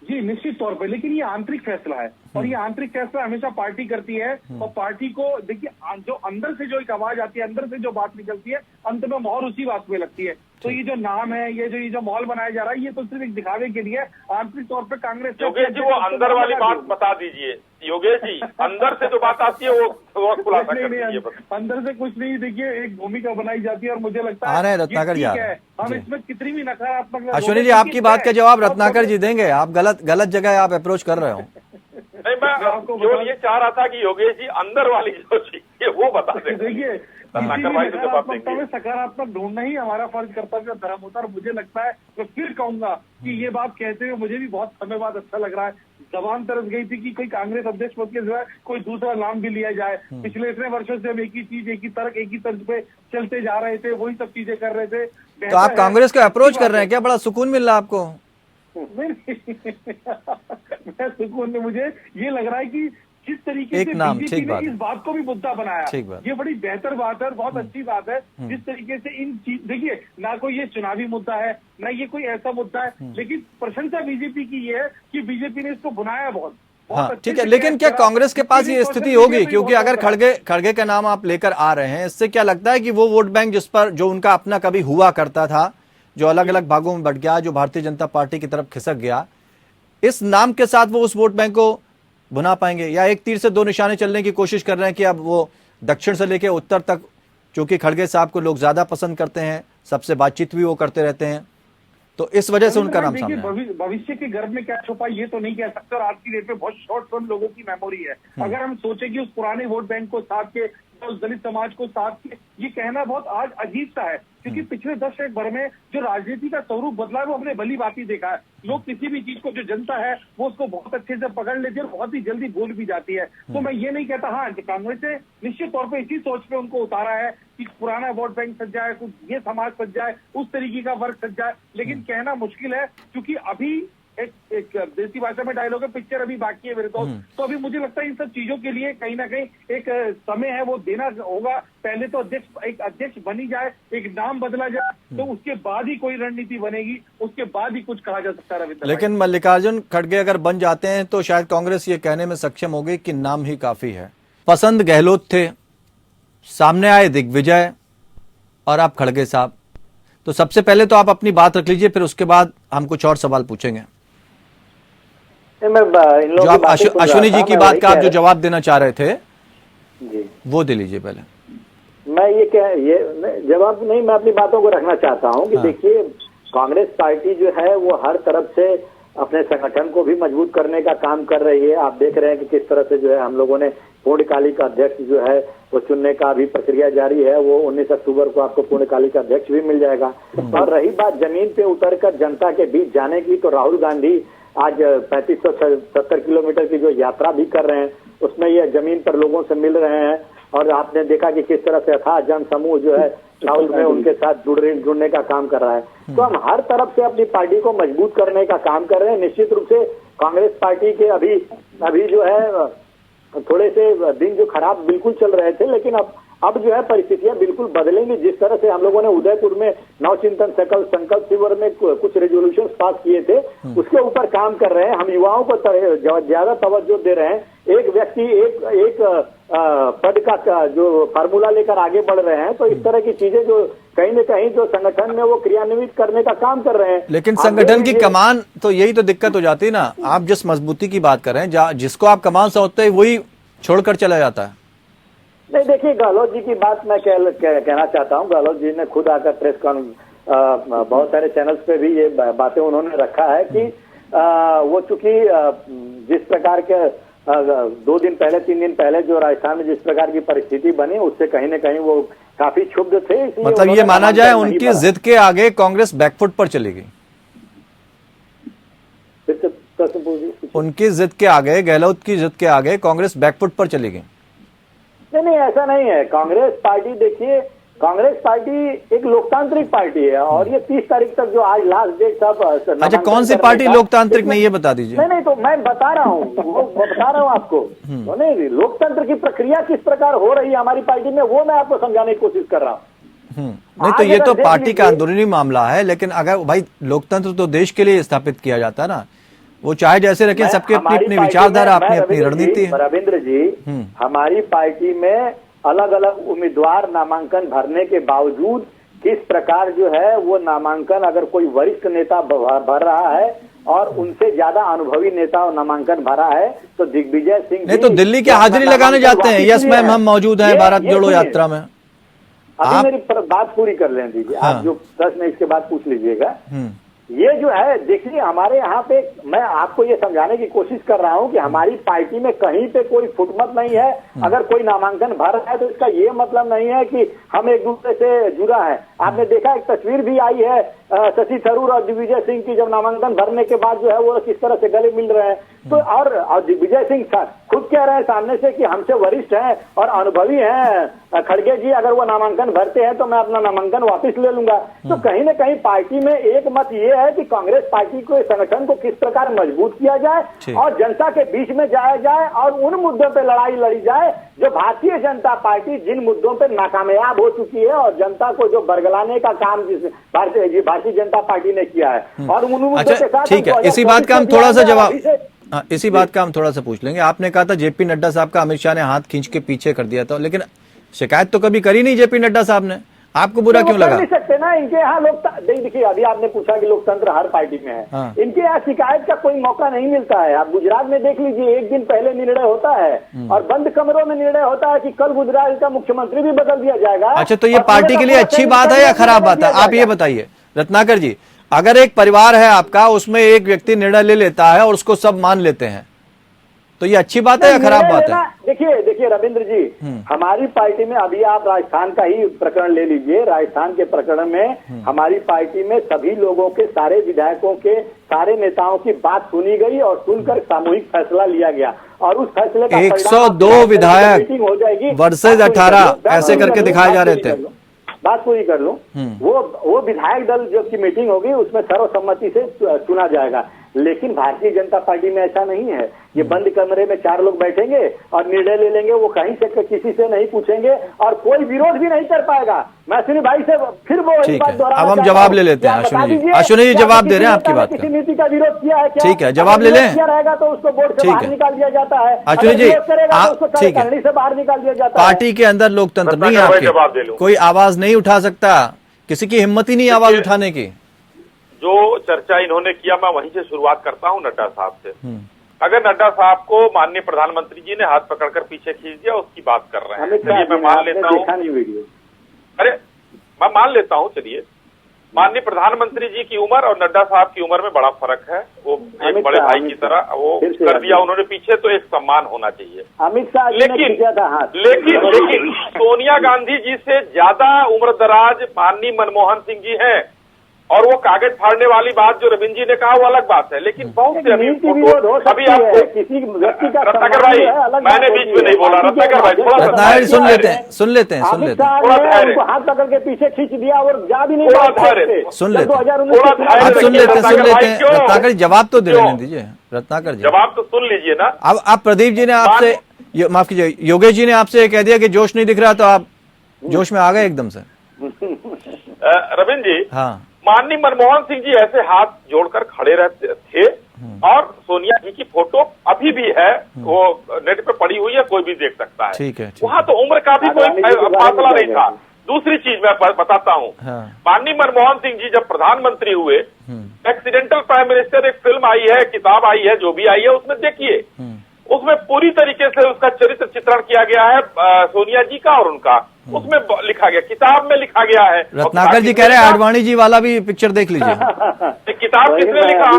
जी निश्चित तौर पे, लेकिन ये आंतरिक फैसला है और ये आंतरिक फैसला हमेशा पार्टी करती है। और पार्टी को देखिए जो अंदर से जो एक आवाज आती है, अंदर से जो बात निकलती है, अंत में मोहर उसी बात में लगती है। तो ये जो नाम है, ये जो माहौल बनाया जा रहा है, ये तो सिर्फ एक दिखावे के लिए आंतरिक तौर पे कांग्रेस। योगेश जी वो अंदर वाली बात बता दीजिए। योगेश जी अंदर से जो बात आती है वो खुलासा कर दीजिए। अंदर से कुछ नहीं, देखिए एक भूमिका बनाई जाती है और मुझे लगता है आ रहे हैं रत्नाकर जी, हम इसमें कितनी भी नकारात्मक। अश्विनी जी आपकी बात का जवाब रत्नाकर जी देंगे, आप गलत जगह आप अप्रोच कर रहे हो। नहीं, मैं जो ये चाह रहा था कि योगेश जी अंदर वाली जो चीज है वो बता दें। देखिए नकारात्मकता में सकारात्मक ढूंढना ही हमारा फर्ज, कर्तव्य, धर्म होता है। और मुझे लगता है, तो फिर कहूंगा कि ये बात कहते हुए मुझे भी बहुत समय बाद अच्छा लग रहा है। जबान तरस गई थी कि कोई कांग्रेस अध्यक्ष पद के सिवाय कोई दूसरा नाम भी लिया जाए। पिछले इतने वर्षों से हम एक ही चीज, एक ही तर्ज पे चलते जा रहे थे, वही सब चीजें कर रहे थे। तो आप कांग्रेस को अप्रोच कर रहे हैं क्या? बड़ा सुकून मिल रहा है आपको? मैं सुकून में, मुझे ये लग रहा है कि जिस तरीके से बीजेपी ने इस बात को भी मुद्दा बनाया, ये बड़ी बेहतर बात है और बहुत अच्छी बात है। जिस तरीके से इन चीज, देखिए ना कोई ये चुनावी मुद्दा है, ना ये कोई ऐसा मुद्दा है, लेकिन प्रशंसा बीजेपी की ये है कि बीजेपी ने इसको बनाया बहुत। हाँ ठीक है, लेकिन क्या कांग्रेस के पास ये स्थिति होगी? क्योंकि अगर खड़गे का नाम आप लेकर आ रहे हैं, इससे क्या लगता है कि वो वोट बैंक जिस पर जो उनका अपना कभी हुआ करता था, जो अलग अलग भागों में बट गया, जो भारतीय जनता पार्टी की तरफ खिसक गया, इस नाम के साथ वो उस वोट बैंक को बुना पाएंगे, या एक तीर से दो निशाने चलने की कोशिश कर रहे हैं कि अब वो दक्षिण से लेकर उत्तर तक, चूंकि खड़गे साहब को लोग ज्यादा पसंद करते हैं, सबसे बातचीत भी वो करते रहते हैं, तो इस वजह से उनका नाम सामने आया। भविष्य के गर्भ में क्या छुपा ये तो नहीं कह सकते, और आज की डेट में बहुत शॉर्ट टर्म लोगों की मेमोरी है। अगर हम सोचे कि उस पुराने वोट बैंक को साथ के, उस दलित समाज को साथ के, ये कहना बहुत आज अजीब सा है। क्योंकि पिछले 10 दशक भर में जो राजनीति का स्वरूप बदला है वो हमने भली बात देखा है। लोग किसी भी चीज को, जो जनता है वो उसको बहुत अच्छे से पकड़ लेती है और बहुत ही जल्दी भूल भी जाती है। तो मैं ये नहीं कहता, हाँ कांग्रेस ने निश्चित तौर पे इसी सोच पे उनको उतारा है कि पुराना वोट बैंक सज जाए, कुछ ये समाज सज जाए, उस तरीके का वर्ग सज जाए, लेकिन कहना मुश्किल है क्योंकि अभी एक देसी भाषा में डायलॉग है, पिक्चर अभी बाकी है मेरे तो अभी मुझे लगता है इन सब चीजों के लिए कहीं ना कहीं एक समय है, वो देना होगा। पहले तो एक अध्यक्ष बनी जाए, एक नाम बदला जाए, तो उसके बाद ही कोई रणनीति बनेगी, उसके बाद ही कुछ कहा जा सकता है। रविंद्र, लेकिन मल्लिकार्जुन खड़गे अगर बन जाते हैं तो शायद कांग्रेस ये कहने में सक्षम होगी कि नाम ही काफी है। पसंद गहलोत थे, सामने आए दिग्विजय और आप खड़गे साहब। तो सबसे पहले तो आप अपनी बात रख लीजिए, फिर उसके बाद हम कुछ और सवाल पूछेंगे। जो आप अश्विनी जी की बात का आप जो जवाब देना चाह रहे थे जी, वो दे लीजिए पहले। मैं ये जवाब नहीं, मैं अपनी बातों को रखना चाहता हूं कि देखिए कांग्रेस पार्टी जो है वो हर तरफ से अपने संगठन को भी मजबूत करने का काम कर रही है। आप देख रहे हैं कि किस तरह से जो है हम लोगों ने पूर्णकालिक अध्यक्ष जो है वो चुनने का भी प्रक्रिया जारी है। वो 19 अक्टूबर को आपको पूर्णकालिक अध्यक्ष भी मिल जाएगा। और रही बात जमीन पे उतरकर जनता के बीच जाने की, तो राहुल गांधी आज 3570 किलोमीटर की जो यात्रा भी कर रहे हैं, उसमें ये जमीन पर लोगों से मिल रहे हैं। और आपने देखा कि किस तरह से अथाह जन समूह जो है साउथ में उनके साथ जुड़ने का काम कर रहा है। तो हम हर तरफ से अपनी पार्टी को मजबूत करने का काम कर रहे हैं। निश्चित रूप से कांग्रेस पार्टी के अभी जो है थोड़े से दिन जो खराब बिल्कुल चल रहे थे, लेकिन अब जो है परिस्थितियां बिल्कुल बदलेंगी। जिस तरह से हम लोगों ने उदयपुर में नवचिंतन संकल्प शिविर में कुछ रेजोल्यूशन पास किए थे, उसके ऊपर काम कर रहे हैं। हम युवाओं को ज्यादा तवज्जो दे रहे हैं। एक व्यक्ति एक पद का जो फार्मूला लेकर आगे बढ़ रहे हैं। तो इस तरह की चीजें जो कहीं न कहीं जो संगठन में वो क्रियान्वित करने का काम कर रहे हैं। लेकिन संगठन की कमान, तो यही तो दिक्कत हो जाती है ना। आप जिस मजबूती की बात कर रहे हैं, जिसको आप कमान सौंपते हैं वही छोड़कर चला जाता है। नहीं, देखिए गहलोत जी की बात मैं कहना चाहता हूं। गहलोत जी ने खुद आकर प्रेस बहुत सारे चैनल्स पे भी ये बातें उन्होंने रखा है कि वो चूंकि जिस प्रकार के 2 दिन पहले 3 दिन पहले जो राजस्थान में जिस प्रकार की परिस्थिति बनी, उससे कहीं न कहीं वो काफी क्षुब्ध थे। मतलब ये माना जाए उनकी जिद के आगे कांग्रेस बैकफुट पर चली गई। उनकी जिद के आगे, गहलोत की जिद के आगे कांग्रेस बैकफुट पर चली गई। नहीं, ऐसा नहीं है। कांग्रेस पार्टी, देखिए कांग्रेस पार्टी एक लोकतांत्रिक पार्टी है और ये 30 तारीख तक जो आज लास्ट डेट सब। अच्छा, कौन सी पार्टी लोकतांत्रिक नहीं, ये बता दीजिए। नहीं, तो मैं बता रहा हूँ आपको। तो नहीं, लोकतंत्र की प्रक्रिया किस प्रकार हो रही है हमारी पार्टी में, वो मैं आपको समझाने की कोशिश कर रहा हूँ। नहीं तो ये तो पार्टी का अंदरूनी मामला है, लेकिन अगर भाई लोकतंत्र तो देश के लिए स्थापित किया जाता है ना, वो चाहे जैसे रखें, सबकी अपनी अपनी विचारधारा, अपनी अपनी रणनीति है। रविंद्र जी, हमारी पार्टी में अलग अलग उम्मीदवार नामांकन भरने के बावजूद किस प्रकार जो है वो नामांकन, अगर कोई वरिष्ठ नेता भर रहा है और उनसे ज्यादा अनुभवी नेता नामांकन भरा है, तो दिग्विजय सिंह नहीं तो दिल्ली की हाजिरी लगाने जाते हैं। यस मैम, हम मौजूद हैं भारत जोड़ो यात्रा में। अभी मेरी बात पूरी कर लेने दीजिए। आप जो प्रश्न इसके बाद पूछ लीजिएगा। ये जो है, देखिए हमारे यहाँ पे मैं आपको ये समझाने की कोशिश कर रहा हूँ कि हमारी पार्टी में कहीं पे कोई फुटमत नहीं है। अगर कोई नामांकन भर रहा है तो इसका ये मतलब नहीं है कि हम एक दूसरे से जुड़ा है। आपने देखा एक तस्वीर भी आई है शशि थरूर और दिग्विजय सिंह की, जब नामांकन भरने के बाद जो है वो किस तरह से गले मिल रहे हैं। तो और दिग्विजय सिंह खुद कह रहे हैं सामने से कि हमसे वरिष्ठ हैं और अनुभवी हैं खड़गे जी, अगर वो नामांकन भरते हैं तो मैं अपना नामांकन वापस ले लूंगा। तो कहीं न कहीं पार्टी में एक मत ये है कि कांग्रेस पार्टी को, संगठन को किस प्रकार मजबूत किया जाए और जनता के बीच में जाया जाए और उन मुद्दों पे लड़ाई लड़ी जाए जो भारतीय जनता पार्टी जिन मुद्दों पे नाकामयाब हो चुकी है और जनता को जो बरगलाने का काम भारतीय जनता पार्टी ने किया है। और उन मुद्दों के साथ ठीक है, इसी बात का हम थोड़ा सा जवाब, इसी बात का हम थोड़ा सा पूछ लेंगे। आपने कहा था जेपी नड्डा साहब का अमित शाह ने हाथ खींच के पीछे कर दिया था, लेकिन शिकायत तो कभी करी नहीं जेपी नड्डा साहब ने। आपको बुरा क्यों लगा? नहीं सकते ना, इनके यहाँ देखिए अभी आपने पूछा कि लोकतंत्र हर पार्टी में है। इनके यहाँ शिकायत का कोई मौका नहीं मिलता है। आप गुजरात में देख लीजिए, एक दिन पहले निर्णय होता है और बंद कमरों में निर्णय होता है कि कल गुजरात का मुख्यमंत्री भी बदल दिया जाएगा। अच्छा, तो ये पार्टी के लिए अच्छी बात है या खराब बात है, आप ये बताइए रत्नाकर जी। अगर एक परिवार है आपका, उसमें एक व्यक्ति निर्णय ले लेता है और उसको सब मान लेते हैं, तो ये अच्छी बात है या खराब बात है? देखिए रविंद्र जी, हमारी पार्टी में अभी आप राजस्थान का ही प्रकरण ले लीजिए। राजस्थान के प्रकरण में हमारी पार्टी में सभी लोगों के, सारे विधायकों के, सारे नेताओं की बात सुनी गई और सुनकर सामूहिक फैसला लिया गया और उस फैसले का 102 विधायक हो जाएगी वर्सेज 18 ऐसे करके दिखाए जा रहे थे। बात पूरी कर लूं। वो विधायक दल जो की मीटिंग होगी उसमें सर्वसम्मति से चुना जाएगा। लेकिन भारतीय जनता पार्टी में ऐसा नहीं है। ये बंद कमरे में 4 लोग बैठेंगे और निर्णय ले लेंगे, वो कहीं से किसी से नहीं पूछेंगे और कोई विरोध भी नहीं कर पाएगा। मैं अश्विनी भाई से फिर वो बात दोहराना, अब हम जवाब ले लेते हैं। अश्विनी जी जवाब दे रहे हैं आपकी बात का। किसी नीति का विरोध किया है क्या? ठीक है, जवाब ले लें। किया रहेगा तो उसको बोर्ड से बाहर निकाल दिया जाता है। अश्विनी जी, ठीक है, से बाहर निकाल दिया जाता है। पार्टी के अंदर लोकतंत्र नहीं है आपके, कोई आवाज नहीं उठा सकता, किसी की हिम्मत ही नहीं आवाज उठाने की। जो चर्चा इन्होंने किया, मैं वहीं से शुरुआत करता हूं नड्डा साहब से। अगर नड्डा साहब को माननीय प्रधानमंत्री जी ने हाथ पकड़कर पीछे खींच दिया, उसकी बात कर रहे हैं, चलिए मैं मान लेता हूं। अरे मैं मान लेता हूं, चलिए माननीय प्रधानमंत्री जी की उम्र और नड्डा साहब की उम्र में बड़ा फर्क है। वो एक बड़े भाई की तरह वो कर दिया उन्होंने पीछे, तो एक सम्मान होना चाहिए। अमित शाह लेकिन सोनिया गांधी जी से ज्यादा उम्रदराज माननीय मनमोहन सिंह जी हैं, और वो कागज फाड़ने वाली बात जो रविंद्र जी ने कहा वो अलग बात है। लेकिन बहुत से अभी आपको किसी व्यक्ति का रत्नाकर भाई, मैंने बीच में नहीं बोला, रत्नाकर भाई थोड़ा सुन लेते हैं थोड़ा धैर्य, हाथ पकड़ के पीछे खींच दिया और जा भी नहीं थोड़ा धैर्य, सुन लेते हैं, 2019 आप सुन लेते हैं रत्नाकर जी, जवाब तो देने दीजिए रत्नाकर जी, जवाब तो सुन लीजिए ना। अब आप प्रदीप जी ने आपसे, माफ कीजिए, योगेश जी ने आपसे कह दिया कि जोश नहीं दिख रहा, तो आप जोश में आ गए एकदम से। रविंद्र जी, हाँ, माननीय मनमोहन सिंह जी ऐसे हाथ जोड़कर खड़े रहते थे, और सोनिया जी की फोटो अभी भी है, वो नेट पे पड़ी हुई है, कोई भी देख सकता है। ठीक है, वहाँ तो उम्र का भी कोई फासला नहीं था। दूसरी चीज मैं बताता हूँ, माननीय मनमोहन सिंह जी जब प्रधानमंत्री हुए, एक्सीडेंटल प्राइम मिनिस्टर एक फिल्म आई है, किताब आई है, जो भी आई है, उसमें देखिए, उसमें पूरी तरीके से उसका चरित्र चित्रण किया गया है सोनिया जी का और उनका, उसमें लिखा गया, किताब में लिखा गया है। रत्नाकर जी कह रहे हैं आडवाणी जी वाला भी पिक्चर देख लीजिए। किताब किसने लिखा?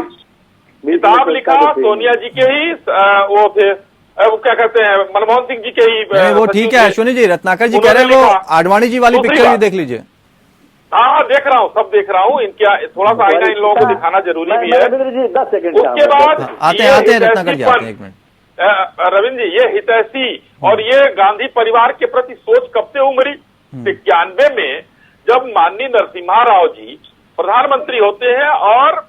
किताब लिखा सोनिया जी के ही वो थे, वो क्या कहते हैं, मनमोहन सिंह जी के ही। वो ठीक है अश्विनी जी, रत्नाकर जी कह रहे हैं वो आडवाणी जी वाली पिक्चर भी देख लीजिए। हाँ, देख रहा हूँ, सब देख रहा हूँ। इनका थोड़ा सा आईना इन लोगों को दिखाना जरूरी भी है। 10 सेकंड उसके बाद आते हैं रत्नाकर जी, आते हैं, एक मिनट। रविंद्र जी, ये हितैषी और ये गांधी परिवार के प्रति सोच कब से उमड़ी? 91 में जब माननीय नरसिम्हा राव जी प्रधानमंत्री होते हैं और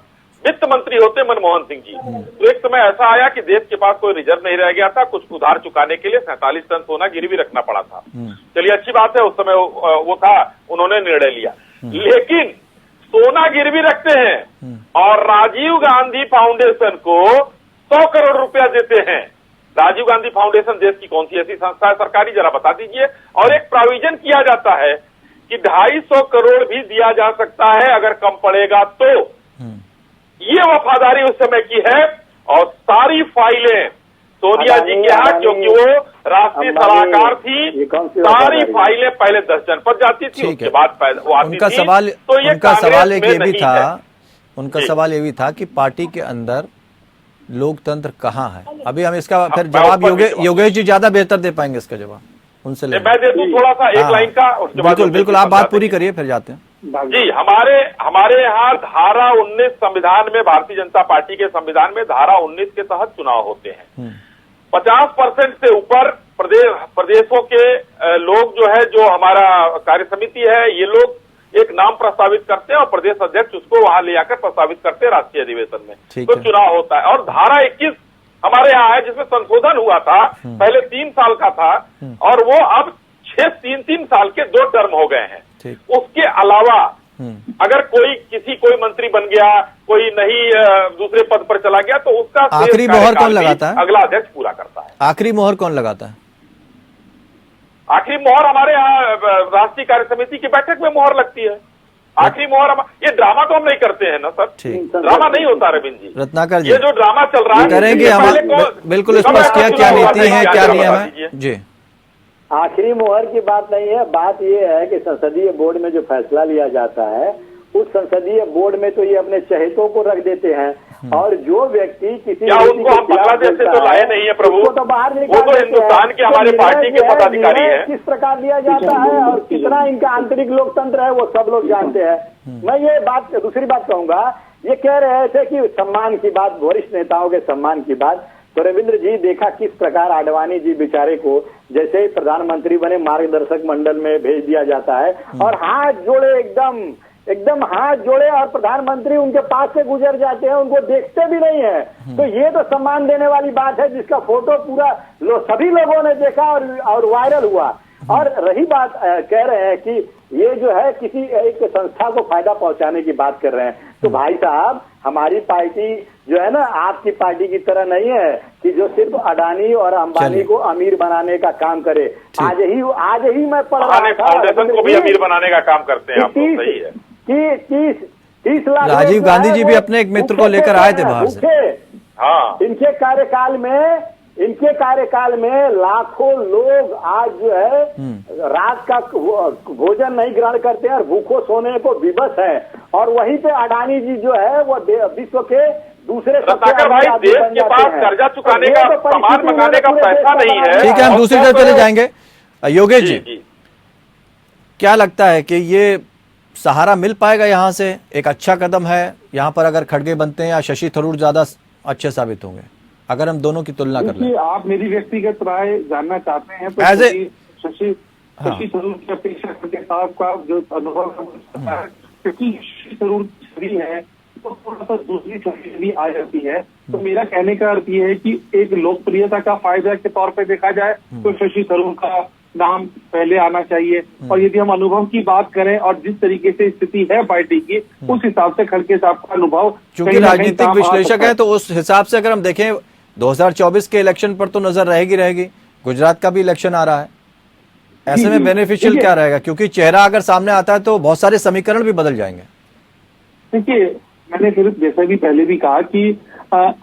वित्त मंत्री होते मनमोहन सिंह जी, तो एक समय ऐसा आया कि देश के पास कोई रिजर्व नहीं रह गया था, कुछ उधार चुकाने के लिए 47 टन सोना गिरवी रखना पड़ा था। चलिए, अच्छी बात है, उस समय वो था, उन्होंने निर्णय लिया। लेकिन सोना गिरवी रखते हैं और राजीव गांधी फाउंडेशन को 100 करोड़ रुपया देते हैं। राजीव गांधी फाउंडेशन देश की कौन सी ऐसी संस्था है सरकारी, जरा बता दीजिए। और एक प्रोविजन किया जाता है कि 250 करोड़ भी दिया जा सकता है अगर कम पड़ेगा तो। ये वफादारी उस समय की है, और सारी फाइलें सोनिया जी के यहाँ, क्योंकि वो राष्ट्रीय सलाहकार थी, सारी फाइलें पहले 10 जनपद जाती थी, उसके बाद वो आती थी। उनका सवाल एक ये भी था, उनका सवाल ये भी था कि पार्टी के अंदर लोकतंत्र कहाँ है। अभी हम इसका फिर जवाब योगेश जी ज्यादा बेहतर दे पाएंगे इसका जवाब, उनसे ले। मैं दे दूं थोड़ा सा एक लाइन का, उसके बाद बिल्कुल आप बात पूरी करिए, फिर जाते हैं जी। हमारे यहाँ धारा 19 संविधान में, भारतीय जनता पार्टी के संविधान में धारा 19 के तहत चुनाव होते हैं। 50% से ऊपर प्रदेशों के लोग जो है, जो हमारा कार्य समिति है, ये लोग एक नाम प्रस्तावित करते हैं और प्रदेश अध्यक्ष उसको वहां ले आकर प्रस्तावित करते हैं राष्ट्रीय अधिवेशन में, तो चुनाव होता है। और धारा 21 हमारे यहाँ है, जिसमें संशोधन हुआ था, पहले 3 साल का था और वो अब 3 साल के 2 टर्म हो गए हैं। उसके अलावा अगर कोई मंत्री बन गया, कोई नहीं दूसरे पद पर चला गया, तो उसका आखिरी मोहर कौन लगाता है? अगला अध्यक्ष पूरा करता है। आखिरी मोहर कौन लगाता है? आखिरी मोहर हमारे यहाँ राष्ट्रीय कार्य समिति की बैठक में मोहर लगती है। आखिरी मोहर ये ड्रामा तो हम नहीं करते हैं ना सर, ड्रामा नहीं होता रविंद्र जी। रत्नाकर जी, ये जो ड्रामा चल रहा है, करेंगे हम बिल्कुल स्पष्ट किया क्या नीति है, क्या नियम है जी। आखिरी मोहर की बात नहीं है, बात ये है कि संसदीय बोर्ड में जो फैसला लिया जाता है, उस संसदीय बोर्ड में तो ये अपने चहेतों को रख देते हैं, और जो व्यक्ति किसी क्या उनको हम बांग्लादेश से तो लाए नहीं है प्रभु, तो बाहर वो तो हिंदुस्तान के हमारे पार्टी के पदाधिकारी हैं। किस प्रकार लिया जाता है और कितना इनका आंतरिक लोकतंत्र है, वो सब लोग जानते हैं। मैं ये बात, दूसरी बात कहूंगा, ये कह रहे थे कि सम्मान की बात, वरिष्ठ नेताओं के सम्मान की बात, तो रविंद्र जी देखा किस प्रकार आडवाणी जी बेचारे को जैसे ही प्रधानमंत्री बने मार्गदर्शक मंडल में भेज दिया जाता है, और हाथ जोड़े एकदम हाथ जोड़े, और प्रधानमंत्री उनके पास से गुजर जाते हैं, उनको देखते भी नहीं है। तो ये तो सम्मान देने वाली बात है, जिसका फोटो पूरा सभी लोगों ने देखा और वायरल हुआ। और रही बात, कह रहे हैं कि ये जो है किसी एक संस्था को फायदा पहुंचाने की बात कर रहे हैं, तो भाई साहब, हमारी पार्टी जो है ना, आपकी पार्टी की तरह नहीं है कि जो सिर्फ अडानी और अंबानी को अमीर बनाने का काम करे। आज ही मैं पढ़ रहा था, फाउंडेशन को भी अमीर बनाने का काम करते हैं आप, तो सही है कि 30 लाख राजीव गांधी जी भी अपने एक मित्र को लेकर आए थे बाहर से। हाँ, इनके कार्यकाल में लाखों लोग आज जो है रात का भोजन नहीं ग्रहण करते हैं और भूखों सोने को विवश है। और वहीं पे अडानी जी जो है वो विश्व के दूसरे रत्नाकर भाई, देश के पास कर्जा चुकाने का, सामान मंगाने का पैसा नहीं है। ठीक है, हम दूसरी तरफ चले जाएंगे। योगेश जी, जी। क्या लगता है कि ये सहारा मिल पाएगा यहाँ से? एक अच्छा कदम है यहाँ पर अगर खड़गे बनते हैं, या शशि थरूर ज्यादा अच्छे साबित होंगे अगर हम दोनों की तुलना कर लें? आप मेरी व्यक्तिगत राय जानना चाहते हैं तो As a- शशि हाँ। थरूर की अपेक्षा के साथ का जो अनुभव है, क्योंकि शशि थरूर की छवि है तो थोड़ा सा दूसरी छवि आ जाती है। तो मेरा कहने का अर्थ ये है कि एक लोकप्रियता का फायदा के तौर पे देखा जाए तो शशि थरूर का नाम पहले आना चाहिए। और यदि हम अनुभव की बात करें और जिस तरीके से स्थिति है पार्टी की, उस हिसाब से खड़गे साहब का अनुभव चूंकि कहीं ना कहीं राजनीतिक काम आ विश्लेषक सकता है तो उस हिसाब से अगर हम देखें 2024 के इलेक्शन पर तो नजर रहेगी। गुजरात का भी इलेक्शन आ रहा है, ऐसे में बेनिफिशियल देखिए- क्या रहेगा? क्योंकि चेहरा अगर सामने आता है तो बहुत सारे समीकरण भी बदल जाएंगे। देखिए, मैंने फिर जैसे भी पहले भी कहा कि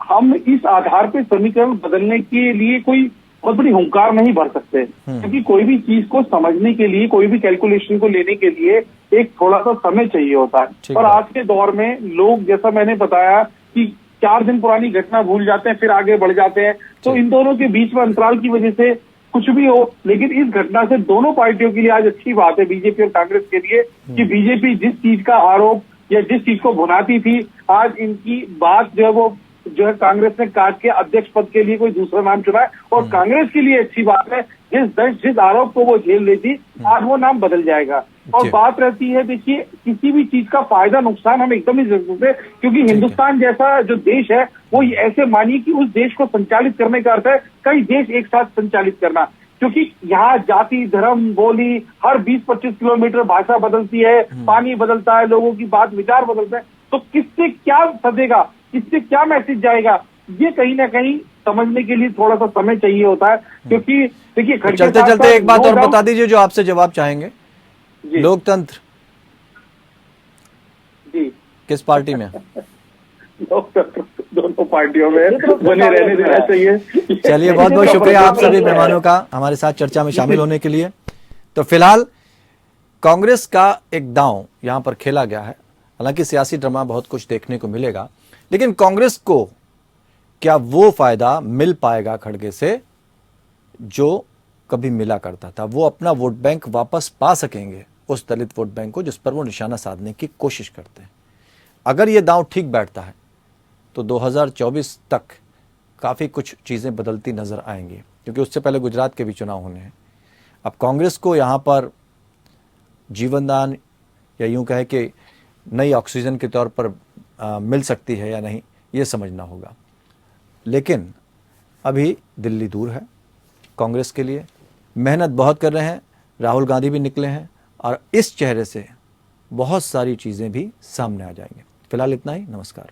हम इस आधार पे समीकरण बदलने के लिए कोई बहुत बड़ी हुंकार नहीं भर सकते, क्योंकि कोई भी चीज को समझने के लिए, कोई भी कैलकुलेशन को लेने के लिए एक थोड़ा सा समय चाहिए होता है। ठीक और है। आज के दौर में लोग, जैसा मैंने बताया कि 4 दिन पुरानी घटना भूल जाते हैं, फिर आगे बढ़ जाते हैं। तो इन दोनों के बीच में अंतराल की वजह से कुछ भी हो, लेकिन इस घटना से दोनों पार्टियों के लिए आज अच्छी बात है, बीजेपी और कांग्रेस के लिए, कि बीजेपी जिस चीज का आरोप या जिस चीज को भुनाती थी, आज इनकी बात जो है वो जो है कांग्रेस ने काट के अध्यक्ष पद के लिए कोई दूसरा नाम चुना है। और कांग्रेस के लिए अच्छी बात है, जिस आरोप को वो झेल रही थी, आज वो नाम बदल जाएगा। और जी। बात रहती है, देखिए, किसी भी चीज का फायदा नुकसान हम एकदम ही जरूर है, क्योंकि हिंदुस्तान जैसा जो देश है वो ऐसे मानिए कि उस देश को संचालित करने का अर्थ है कई देश एक साथ संचालित करना। क्योंकि यहाँ जाति, धर्म, बोली, हर 20-25 किलोमीटर भाषा बदलती है, पानी बदलता है, लोगों की बात विचार बदलते हैं। तो किससे क्या सदेगा, किससे क्या मैसेज जाएगा, ये कहीं ना कहीं समझने के लिए थोड़ा सा समय चाहिए होता है। क्योंकि देखिए, खड़गे चलते साहब चलते का एक बात no और doubt- बता दीजिए जो आपसे जवाब चाहेंगे। जी, लोकतंत्र जी, किस पार्टी में? लोकतंत्र दोनों पार्टियों में बने रहने देना चाहिए। चलिए, बहुत बहुत शुक्रिया आप सभी मेहमानों का हमारे साथ चर्चा में शामिल होने के लिए। तो फिलहाल कांग्रेस का एक दांव यहां पर खेला गया है। हालांकि सियासी ड्रामा बहुत कुछ देखने को मिलेगा, लेकिन कांग्रेस को क्या वो फायदा मिल पाएगा खड़गे से जो कभी मिला करता था? वो अपना वोट बैंक वापस पा सकेंगे, उस दलित वोट बैंक को जिस पर वो निशाना साधने की कोशिश करते हैं? अगर ये दांव ठीक बैठता है तो 2024 तक काफ़ी कुछ चीज़ें बदलती नज़र आएंगी, क्योंकि उससे पहले गुजरात के भी चुनाव होने हैं। अब कांग्रेस को यहाँ पर जीवनदान या यूं कहे कि नई ऑक्सीजन के तौर पर मिल सकती है या नहीं, ये समझना होगा। लेकिन अभी दिल्ली दूर है कांग्रेस के लिए, मेहनत बहुत कर रहे हैं, राहुल गांधी भी निकले हैं और इस चेहरे से बहुत सारी चीज़ें भी सामने आ जाएंगी। फिलहाल इतना ही, नमस्कार।